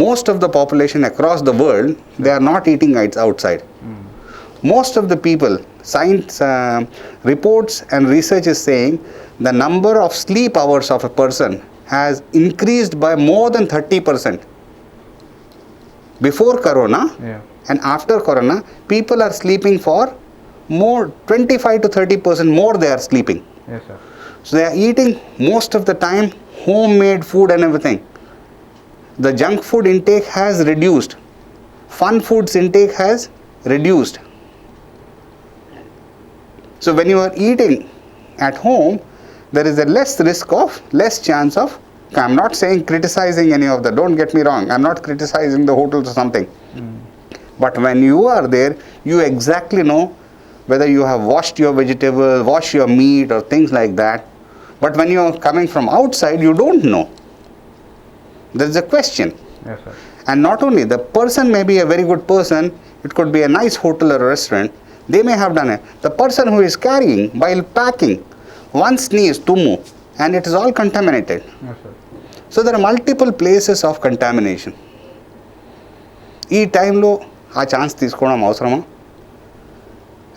Most of the population across the world, they are not eating outside. Most of the people, science reports and research is saying the number of sleep hours of a person has increased by more than 30%. Before corona and after corona, people are sleeping for more 25 to 30% more they are sleeping. Yes, sir. So they are eating most of the time homemade food and everything. The junk food intake has reduced. Fun foods intake has reduced. So when you are eating at home, there is a less chance of, I'm not saying criticizing any of that, don't get me wrong, I'm not criticizing the hotels or something. But when you are there, you exactly know whether you have washed your vegetables, washed your meat or things like that. But when you are coming from outside, you don't know. There is a question. Yes, sir. And not only, the person may be a very good person, it could be a nice hotel or a restaurant, they may have done it. The person who is carrying, while packing, one sneeze, tummu, and it is all contaminated. Yes, sir. So there are multiple places of contamination. ఈ టైంలో ఆ chance తీసుకోవడం అవసరమా?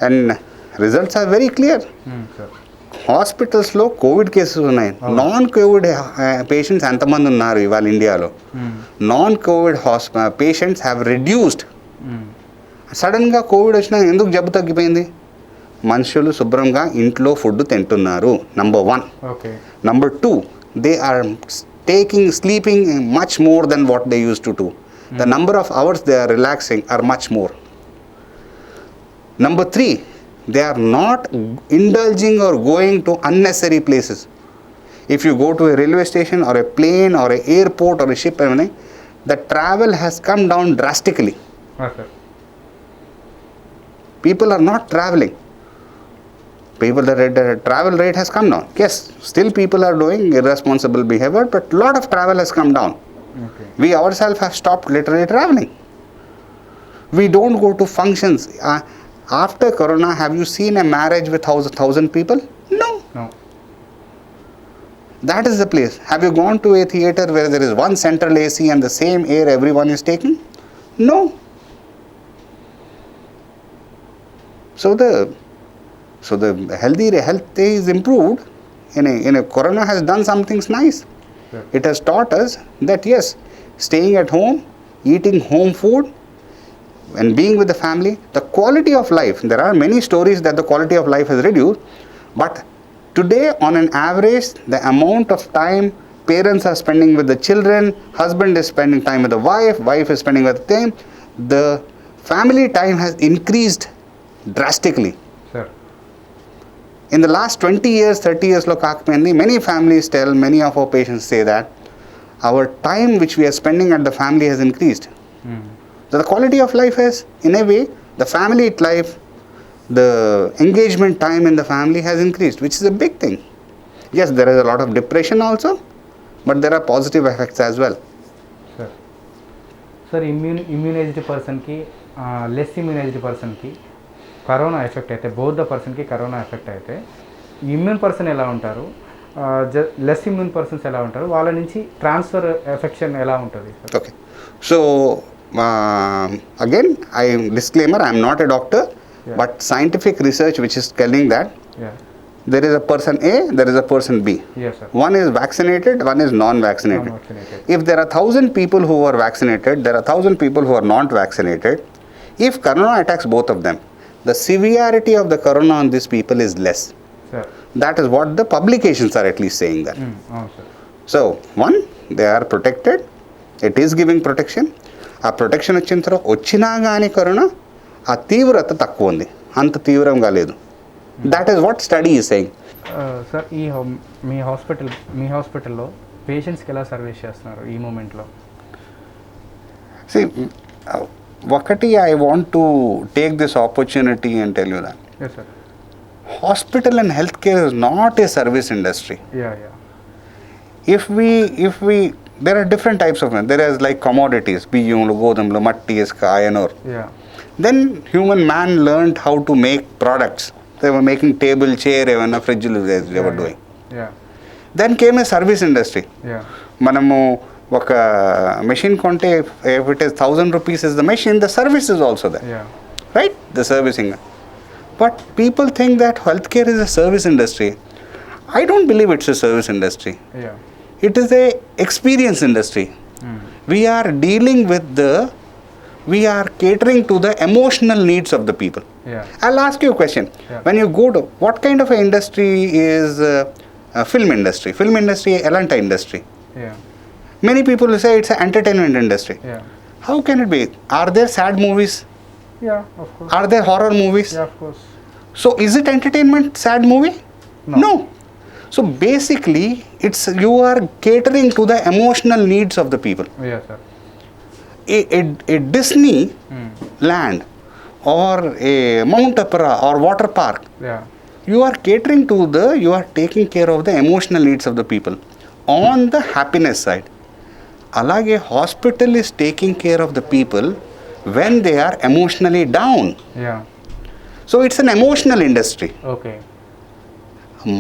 And results are very clear. హాస్పిటల్స్లో COVID cases ఉన్నాయి, non COVID patients ఎంతమంది ఉన్నారు ఇవాళ ఇండియాలో? Non COVID patients have reduced. సడన్గా కోవిడ్ వచ్చినా ఎందుకు జబ్బు తగ్గిపోయింది? మనుషులు శుభ్రంగా ఇంట్లో ఫుడ్ తింటున్నారు, number 1. Number 2, they are sleeping much more than what they used to do. The number of hours they are relaxing are much more. Number 3, they are not indulging or going to unnecessary places. If you go to a railway station or a plane or an airport or a ship, the travel has come down drastically. Okay. People are not traveling. The travel rate has come down. Yes, still people are doing irresponsible behavior, but a lot of travel has come down. Okay. We ourselves have stopped literally traveling. We don't go to functions. After corona, have you seen a marriage with 1,000 people? No. That is the place. Have you gone to a theater where there is one central AC and the same air everyone is taking? No. So the health is improved. In a corona has done some things nice. Sure. It has taught us that yes, staying at home, eating home food and being with the family, the quality of life, there are many stories that the quality of life has reduced, but today on an average, the amount of time parents are spending with the children, husband is spending time with the wife is spending with them, the family time has increased drastically. Sir. In the last 20 years, 30 years, many families tell, many of our patients say that our time which we are spending at the family has increased. So the quality of life has, in a way, the family life, the engagement time in the family has increased, which is a big thing. Yes, there is a lot of depression also, but there are positive effects as well. Sir, immunized person ki, less immunized person ki, corona effect అయితే both the పర్సన్కి corona effect అయితే immune person ఎలా ఉంటారు, less immune persons ఎలా ఉంటారు, వాళ్ళ నుంచి transfer affection ఎలా ఉంటుంది? Okay, so again disclaimer, I am not a doctor, but scientific research which is telling that there is a person A, there is a person B. Yes, sir. One is vaccinated, one is non-vaccinated. If there are 1,000 people who are vaccinated, there are 1,000 people who are not vaccinated. If corona attacks both of them, the severity of the corona on these people is less. Sir That is what the publications are at least saying that. అవును sir. So, one, they are protected. It is giving protection. ఆ protection వచ్చిన తర్వాత వచ్చినా కానీ corona ఆ తీవ్రత తక్కువ ఉంది, అంత తీవ్రంగా లేదు. That is what study is saying. Sir మీ హాస్పిటల్లో పేషెంట్స్కి ఎలా సర్వీస్ చేస్తున్నారు ఈ మూమెంట్లో? See, ఒకటి I want to take this opportunity and tell you that yes sir. Hospital and health care is not a service industry. Yeah yeah. If we there are different types of, there is like commodities, బియ్యంలో, గోధుమలు, మట్టి, ఇసుక, iron ore. Yeah. Then human man learned how to make products. They were making table, chair, ఏమైనా ఫ్రిడ్జ్లు they were doing. Yeah Then came a service industry. Yeah. మనము ఒక machine కొంటే if it is 1,000 rupees is the machine, the service is also there, yeah. right? The servicing. But people think that healthcare is a service industry. I don't believe it's a service industry. Yeah. It is a experience industry. We are dealing with we are catering to the emotional needs of the people. Yeah. I'll ask you a question. Yeah. When you go to, what kind of a industry is film industry? Film industry, elanta industry. Yeah. Many people will say it's an entertainment industry. Yeah. How can it be? Are there sad movies? Yeah of course. Are there horror movies? Yeah of course. So is it entertainment, sad movie? No. So basically, it's you are catering to the emotional needs of the people. Yeah sir. A Disney land or a Mount Opera or water park, yeah. you are catering to you are taking care of the emotional needs of the people on the happiness side. Alage hospital is taking care of the people when they are emotionally down. Yeah. So it's an emotional industry. Okay.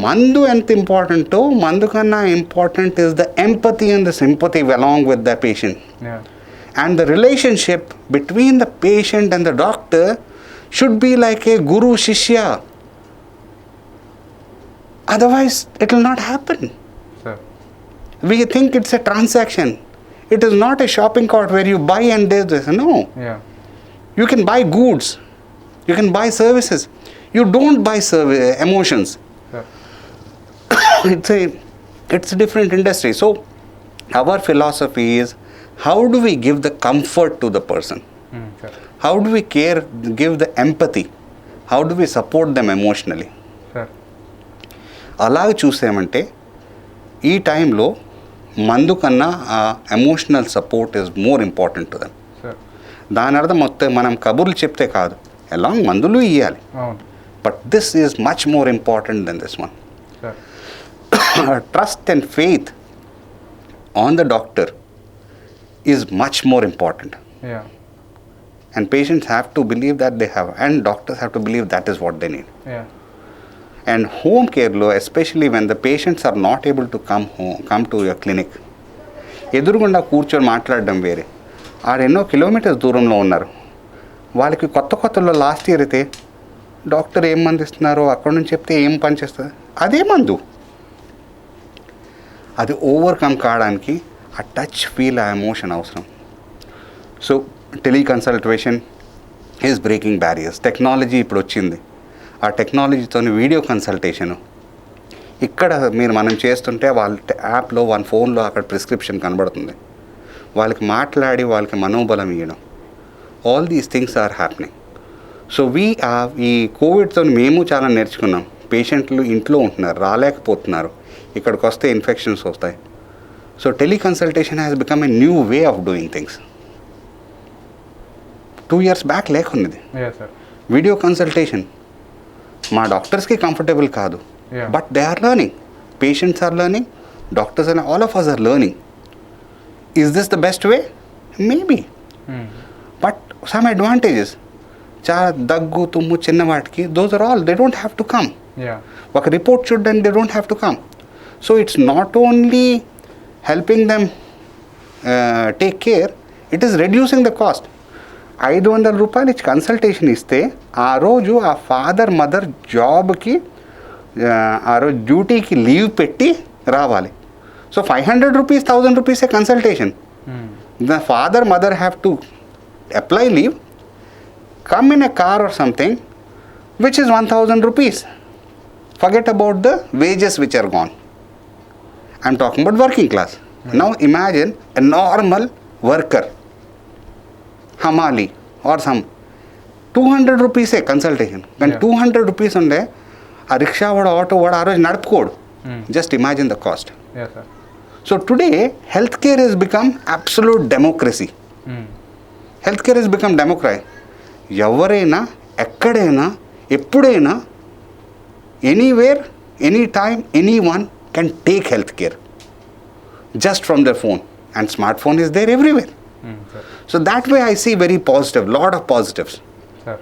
మందు ఎంత ఇంపార్టెంటో మందు కన్నా important is the empathy and the sympathy along with the patient. Yeah. And the relationship between the patient and the doctor should be like a guru shishya. Otherwise, it will not happen. Sir. We think it's a transaction. It is not a shopping cart where you buy and there's this. No. Yeah. You can buy goods. You can buy services. You don't buy emotions. Sir. It's a different industry. So, our philosophy is, how do we give the comfort to the person? Sir. How do we give the empathy? How do we support them emotionally? Sir. అలాగ చూసామంటే ఈ టైంలో మందు కన్నా ఆ emotional support is more important to them. Sir. దాని అర్థం మొత్తం మనం కబుర్లు చెప్తే కాదు, ఎలాంగ్ మందులు ఇవ్వాలి. అవును but this is much more important than this one. Sir. Trust and faith on the doctor is much more important. Yeah. And patients have to believe that they have, and doctors have to believe that is what they need. Yeah. And home care lo, especially when the patients are not able to come to your clinic, ఎదురుగుండా కూర్చొని మాట్లాడడం వేరే. ఎన్నో kilometres దూరంలో ఉన్నారు. వాళ్ళకి కొత్తలో last year అయితే డాక్టర్ ఏం మందు ఇస్తున్నారో అక్కడ నుంచి చెప్తే ఏం పని చేస్తుంది, అదే మందు. అది ఓవర్కమ్ కావడానికి ఆ టచ్ ఫీల్, ఆ ఎమోషన్ అవసరం. So teleconsultation is breaking barriers. Technology ఇప్పుడు వచ్చింది. ఆ టెక్నాలజీతో వీడియో కన్సల్టేషను ఇక్కడ మనం చేస్తుంటే వాళ్ళ యాప్లో, వాళ్ళ ఫోన్లో అక్కడ ప్రిస్క్రిప్షన్ కనబడుతుంది. వాళ్ళకి మాట్లాడి వాళ్ళకి మనోబలం ఇవ్వడం, all these things are happening. So ఈ కోవిడ్తో మేము చాలా నేర్చుకున్నాం. పేషెంట్లు ఇంట్లో ఉంటున్నారు, రాలేకపోతున్నారు, ఇక్కడికి వస్తే ఇన్ఫెక్షన్స్ వస్తాయి. So teleconsultation has become a new way of doing things. 2 years back లేకున్నది. Yeah sir. వీడియో కన్సల్టేషన్ మా డాక్టర్స్కి కంఫర్టబుల్ కాదు, Yeah. But they are learning. Patients are learning, doctors and all of us are learning. Is this the best way? Maybe. But some advantages, చాలా దగ్గు తుమ్ము చిన్న వాటికి, those are all, they don't have to come. Yeah. ఒక report చూడండి, they don't have to come. So it's not only helping them take care, it is reducing the cost. 500 రూపాయలు ఇచ్చి consultation ఇస్తే ఆ రోజు ఆ ఫాదర్ మదర్ జాబ్కి, ఆ రోజు డ్యూటీకి లీవ్ పెట్టి రావాలి. So 500 rupees, 1000 rupees A consultation. The father mother have to apply leave, come in a car or something which is 1000 rupees. Forget about the wages which are gone. I'm talking about working class. Now imagine a normal worker, Hamali or some 200 rupees a consultation. When 200 rupees unde a rickshaw or auto or a nadapkodu. Just imagine the cost. Yes, sir. So today healthcare has become absolute democracy. Healthcare has become democracy. ఎవరైనా ఎక్కడైనా ఎప్పుడైనా anywhere, anytime, anyone can take health care just from their phone, and smartphone is there everywhere. Sir. So that way I see very positive, lot of positives. Sir.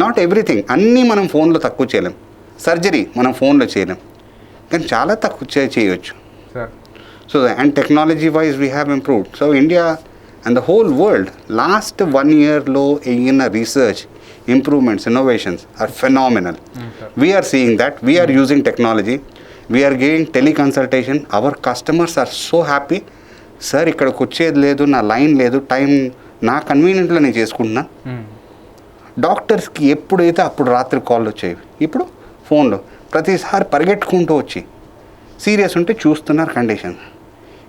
Not everything అన్నీ మనం ఫోన్లో తక్కువ చేయలేం. Surgery మనం ఫోన్లో చేయలేం, కానీ చాలా తక్కువ చేయొచ్చు. Sir. So and technology wise we have improved. So India and the whole world last 1 year low in research improvements, innovations are phenomenal. Sir. We are seeing that. We are using technology. We are giving teleconsultation. Our customers are so happy. Sir ఇక్కడికి వచ్చేది లేదు, నా line లేదు, time నా కన్వీనియంట్లో నేను చేసుకుంటున్నా. డాక్టర్స్కి ఎప్పుడైతే అప్పుడు రాత్రి కాల్ వచ్చేవి, ఇప్పుడు ఫోన్లో ప్రతిసారి పరిగెట్టుకుంటూ వచ్చి సీరియస్ ఉంటే చూస్తున్నారు కండిషన్.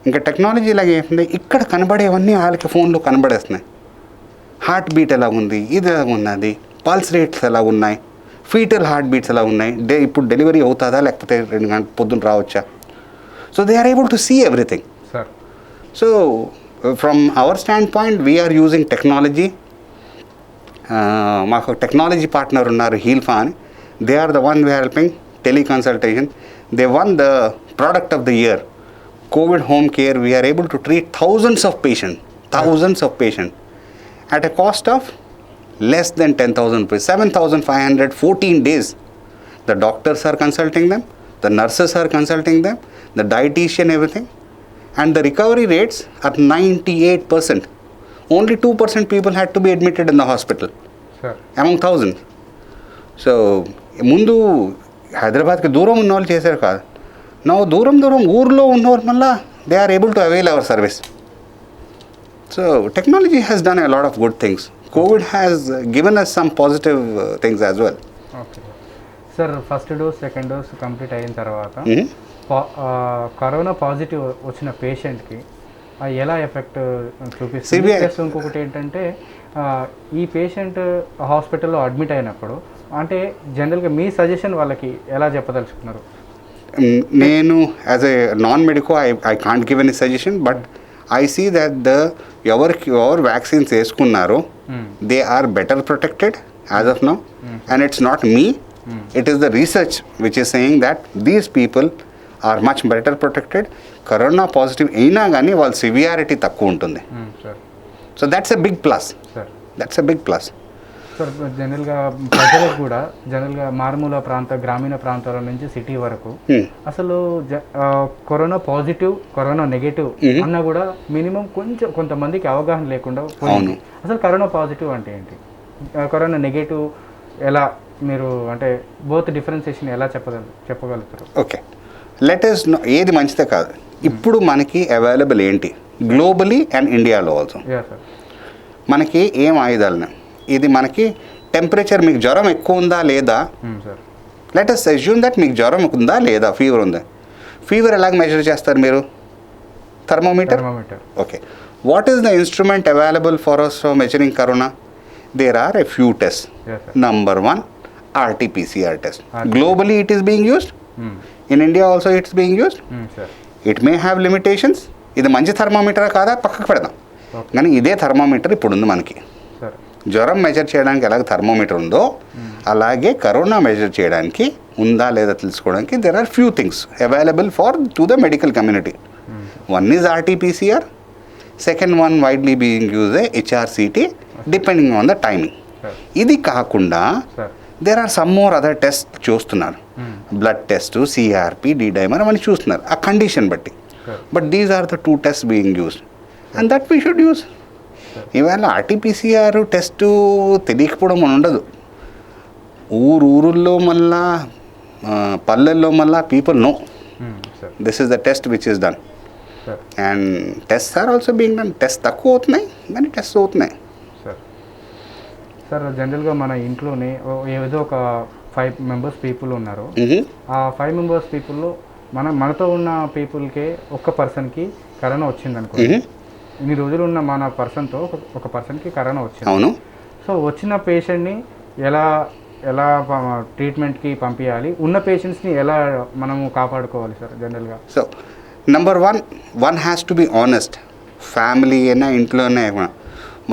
ఇంకా టెక్నాలజీ ఇలాగే ఏంటంటే ఇక్కడ కనబడేవన్నీ వాళ్ళకి ఫోన్లో కనబడేస్తున్నాయి. హార్ట్ బీట్ ఎలా ఉంది, ఇది ఎలా ఉన్నది, పల్స్ రేట్స్ ఎలా ఉన్నాయి, ఫీటల్ హార్ట్ బీట్స్ ఎలా ఉన్నాయి, ఇప్పుడు డెలివరీ అవుతుందా లేకపోతే 2 గంటల పొద్దున్న రావచ్చా. So they are able to see everything. Sir so from our standpoint we are using technology. మాకు టెక్నాలజీ పార్ట్నర్ ఉన్నారు హీల్ఫా అని. They are the one we are helping teleconsultation. They won the product of the year COVID home care. We are able to treat thousands of patients at a cost of less than 10,000 rupees, 7,500, 14 days. The doctors are consulting them, the nurses are consulting them, the dietitian, everything. And the recovery rates are 98%. Only 2% people had to be admitted in the hospital. Sir. Among thousands. So, ముందు హైదరాబాద్కి దూరం ఉన్న వాళ్ళు చేశారు కాదు. నా దూరం ఊర్లో ఉన్నవారు మళ్ళా they are able to avail our service. So technology has done a lot of good things. COVID has given us some positive things as well. Okay sir, first dose second dose complete అయిన తర్వాత corona positive వచ్చిన పేషెంట్కి ఎలా effect చూపిస్తుంది? Plus ఇంకొకటి ఏంటంటే ఈ patient హాస్పిటల్లో అడ్మిట్ అయినప్పుడు అంటే జనరల్గా మీ సజెషన్ వాళ్ళకి ఎలా చెప్పదలుచుకున్నారు? నేను as a non medico I can't give any suggestion, but I see that ఎవరు వ్యాక్సిన్స్ వేసుకున్నారో they are better protected as of now. And it's not me, it is the research which is saying that these people are much better protected. Corona positive అయినా కానీ వాళ్ళ severity తక్కువ ఉంటుంది. So that's a big plus. Sir జనరల్గా ప్రజలకు కూడా జనరల్గా మారుమూల గ్రామీణ ప్రాంతాల నుంచి సిటీ వరకు అసలు కరోనా పాజిటివ్ కరోనా నెగటివ్ అన్నా కూడా మినిమం కొంతమందికి అవగాహన లేకుండా పోయింది. అసలు కరోనా పాజిటివ్ అంటే ఏంటి, కరోనా నెగటివ్ ఎలా మీరు అంటే బోత్ డిఫరెన్సియేషన్ ఎలా చెప్పగలుగుతారు? ఓకే, లెటెస్ట్ ఏది మంచిదే కాదు ఇప్పుడు మనకి అవైలబుల్ ఏంటి గ్లోబలీ అండ్ ఇండియాలో ఆల్సో. మనకి ఏం ఆయుధాలను ఇది మనకి టెంపరేచర్, మీకు జ్వరం ఎక్కువ ఉందా లేదా, లెట్ us assume దట్ మీకు జ్వరం ఉందా లేదా, ఫీవర్ ఉందా. ఫీవర్ ఎలాగ మెజర్ చేస్తారు మీరు? Thermometer. Okay, what is the instrument available for us for measuring corona? There are a few test. Number 1, RT-PCR test. Globally it is being used. In India also it is being used. It may have limitations. ఇది మంచి thermometer కాదా పక్కకు పెడదాం, కానీ ఇదే thermometer ఇప్పుడు ఉంది మనకి. జ్వరం మెజర్ చేయడానికి ఎలాగ థర్మోమీటర్ ఉందో అలాగే కరోనా మెజర్ చేయడానికి ఉందా లేదా తెలుసుకోవడానికి there are few things available to the medical community. One is RT-PCR, second one widely being use HRCT depending on the timing. ఇది కాకుండా there are some more other test చూస్తున్నారు, blood test, CRP, D-dimer అవన్నీ చూస్తున్నారు ఆ condition బట్టి. But these are the 2 tests being used and that we should use. ఇవాళ RT-PCR test తెలియకపోవడం ఉండదు. ఊరుల్లో మళ్ళా పల్లెల్లో మళ్ళా people know this is the test which is done and test are also being done. Test తక్కువ అవుతున్నాయి కానీ టెస్ట్ అవుతున్నాయి. సార్ జనరల్గా మన ఇంట్లోనే ఏదో ఒక 5 మెంబర్స్ పీపుల్ ఉన్నారు. ఆ 5 మెంబర్స్ పీపుల్లో మనతో ఉన్న పీపుల్కే ఒక్క పర్సన్కి కరోనా వచ్చింది అనుకోండి. ఇన్ని రోజులు ఉన్న మన పర్సన్తో ఒక పర్సన్కి కరోనా వచ్చింది. అవును. సో వచ్చిన పేషెంట్ని ఎలా ట్రీట్మెంట్కి పంపించాలి, ఉన్న పేషెంట్స్ని ఎలా మనము కాపాడుకోవాలి సార్ జనరల్గా? So number one has to be honest. Family అయినా ఇంట్లోనే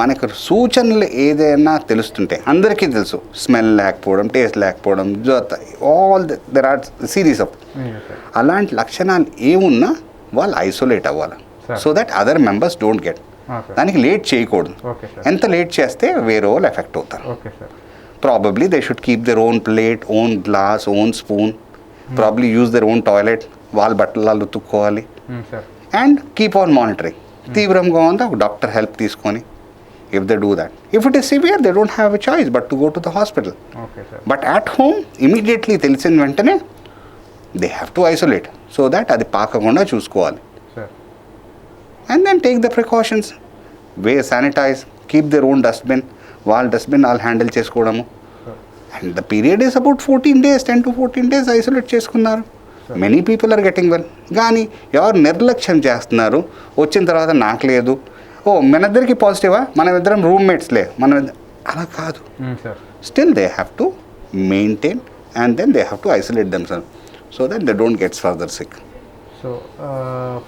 మనకు సూచనలు ఏదైనా తెలుస్తుంటే, అందరికీ తెలుసు, స్మెల్ లేకపోవడం, టేస్ట్ లేకపోవడం, దెర్ ఆర్ సిరీస్ ఆఫ్ అలాంటి లక్షణాలు ఏమున్నా వాళ్ళు ఐసోలేట్ అవ్వాలి, so that other members don't get. దానికి లేట్ చేయకూడదు. ఎంత లేట్ చేస్తే వేరే వాళ్ళు ఎఫెక్ట్ అవుతారు. Probably they should keep their own plate, own glass, own spoon, probably use their own toilet, వాళ్ళ బట్టలు ఉతుక్కోవాలి, అండ్ కీప్ ఆన్ మానిటరింగ్. తీవ్రంగా ఉందా ఒక డాక్టర్ హెల్ప్ తీసుకొని, if they do that. If it is severe, they don't have a choice but to go to the hospital. But at home, immediately తెలిసిన వెంటనే they have to isolate, so that అది పాకకుండా చూసుకోవాలి. And then take the precautions, sanitize, keep their own dustbin, వాళ్ళ dustbin వాళ్ళు handle చేసుకోవడము. And the period is about 14 days, 10 to 14 days isolate చేసుకున్నారు. Many people are getting well. కానీ ఎవరు నిర్లక్ష్యం చేస్తున్నారు, వచ్చిన తర్వాత నాకు లేదు, మన ఇద్దరికి పాజిటివా, మనం ఇద్దరం రూమ్మేట్స్లే, అలా కాదు. Still they have to maintain and then they have to isolate themselves so that they don't get further sick. So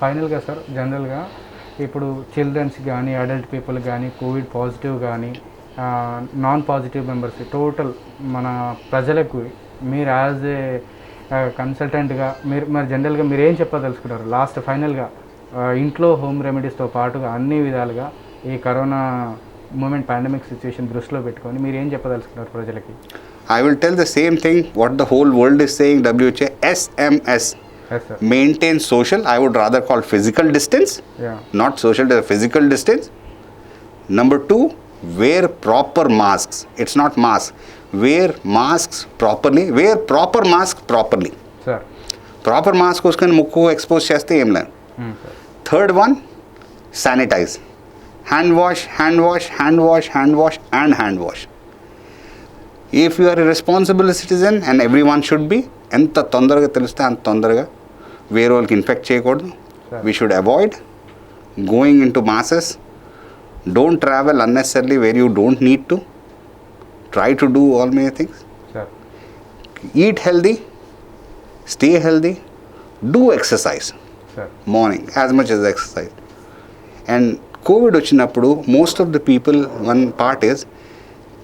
ఫైనల్గా సార్ జనరల్గా ఇప్పుడు చిల్డ్రన్స్ కానీ అడల్ట్ పీపుల్ కానీ కోవిడ్ పాజిటివ్ కానీ నాన్ పాజిటివ్ మెంబర్స్ టోటల్ మన ప్రజలకు మీరు యాజ్ ఏ కన్సల్టెంట్గా మరి జనరల్గా మీరు ఏం చెప్పదలుచుకున్నారు లాస్ట్ ఫైనల్గా? ఇంట్లో హోమ్ రెమెడీస్తో పాటుగా అన్ని విధాలుగా ఈ కరోనా మూమెంట్ పాండమిక్ సిచ్యువేషన్ దృష్టిలో పెట్టుకొని మీరు ఏం చెప్పదలుచుకున్నారు ప్రజలకి? I will tell the same thing what the whole world is saying, WHO, SMS. Maintain social, I would rather call physical distance, not social, physical distance. Number 2, wear proper masks. It's not mask. Wear masks properly. Wear proper mask properly. Sir. Proper mask उसका मुक्को expose చేస్తే ఏం లేదు. Third one, sanitize. Hand wash, hand wash, hand wash, hand wash and hand wash. If you are a responsible citizen, and everyone should be, ఎంత తొందరగా తెలిస్తే అంత తొందరగా వేరే వాళ్ళకి ఇన్ఫెక్ట్ చేయకూడదు. We should avoid going in to masses. Don't travel unnecessarily where you don't need to. Try to do all many things. Eat healthy, stay healthy, do exercise morning as much as exercise. And covid వచ్చినప్పుడు most of the people, one part is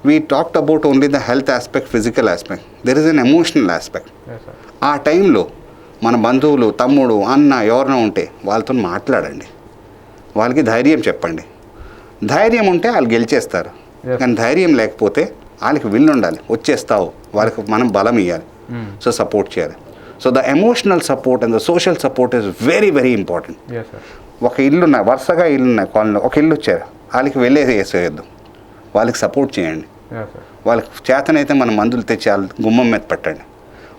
we talked about only the health aspect, physical aspect. There is an emotional aspect. ఆ టైంలో మన బంధువులు, తమ్ముడు, అన్న ఎవరైనా ఉంటే వాళ్ళతో మాట్లాడండి, వాళ్ళకి ధైర్యం చెప్పండి. ధైర్యం ఉంటే వాళ్ళు గెలిచేస్తారు. కానీ ధైర్యం లేకపోతే వాళ్ళకి విల్లు ఉండాలి, వచ్చేస్తావు, వాళ్ళకి మనం బలం ఇవ్వాలి, సో సపోర్ట్ చేయాలి. So the emotional support and the social support is very very important. ఒక ఇల్లు ఉన్నాయి, వరుసగా ఇల్లు ఉన్నాయి కాలనీలో, ఒక ఇల్లు వచ్చారు, వాళ్ళకి వేసేయద్దు, వాళ్ళకి సపోర్ట్ చేయండి. వాళ్ళకి చేతనైతే మన మందులు తెచ్చి వాళ్ళ గుమ్మం మీద పెట్టండి.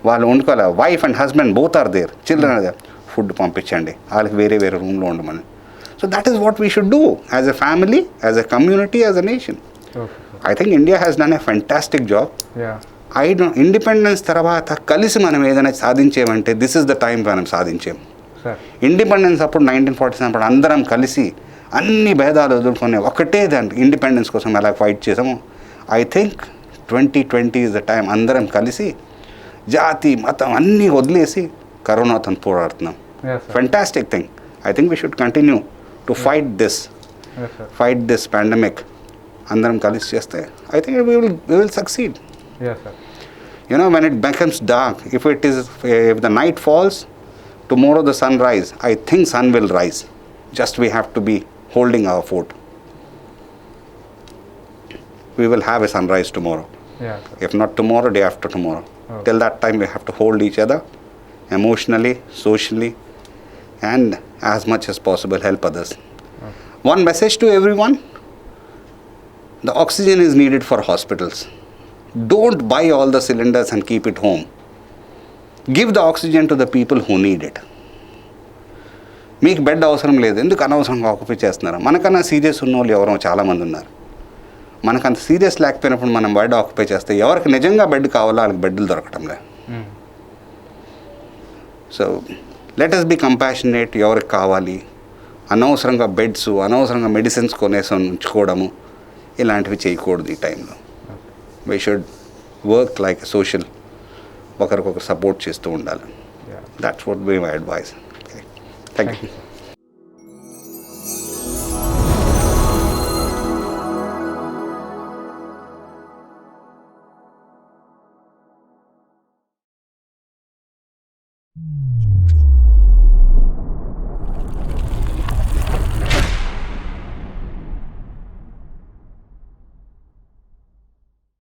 వాళ్ళు వండుకోవాలి, wife and husband both are there, children there, food పంపించండి, వాళ్ళకి వేరే వేరే రూమ్లో ఉండమని. So that is what we should do as a family, as a community, as a nation. I think India has done a fantastic job. Independence తర్వాత కలిసి మనం ఏదైనా సాధించేమంటే దిస్ ఇస్ ద టైం మనం సాధించాం. ఇండిపెండెన్స్ అప్పుడు 1947 అప్పుడు అందరం కలిసి అన్ని భేదాలు వదులుకొని ఒకటే దాంట్లో ఇండిపెండెన్స్ కోసం ఎలా ఫైట్ చేసాము. I think 2020 is the time అందరం కలిసి జాతి మతం అన్నీ వదిలేసి కరోనాతో పోరాడుతున్నాం. Fantastic thing. I think we should continue to fight this pandemic. అందరం కలిసి చేస్తే I think we will succeed. You know, when it becomes dark, if the night falls, tomorrow the sun rise. I think sun will rise. Just we have to be holding our fort. We will have a sunrise tomorrow. If not tomorrow, day after tomorrow. Till that time we have to hold each other emotionally, socially, and as much as possible help others. One message to everyone: the oxygen is needed for hospitals. Don't buy all the cylinders and keep it home. Give the oxygen to the people who need it. మీకు bed అవసరం లేదు, ఎందుకు అనవసరంగా occupy చేస్తున్నారు? మనకన్నా serious ఉన్న వాళ్ళు ఎవరో చాలామంది ఉన్నారు. మనకు అంత సీరియస్ లేకపోయినప్పుడు మనం బెడ్ ఆక్యుపై చేస్తే ఎవరికి నిజంగా బెడ్ కావాలో వాళ్ళకి బెడ్లు దొరకటం లేదు. So let us be compassionate. ఎవరికి కావాలి, అనవసరంగా బెడ్స్, అనవసరంగా మెడిసిన్స్ కొనేసి ఉంచుకోవడము ఇలాంటివి చేయకూడదు ఈ టైంలో. We should work like social, ఒకరికొకరు సపోర్ట్ చేస్తూ ఉండాలి. That's what be my advice. Thank you.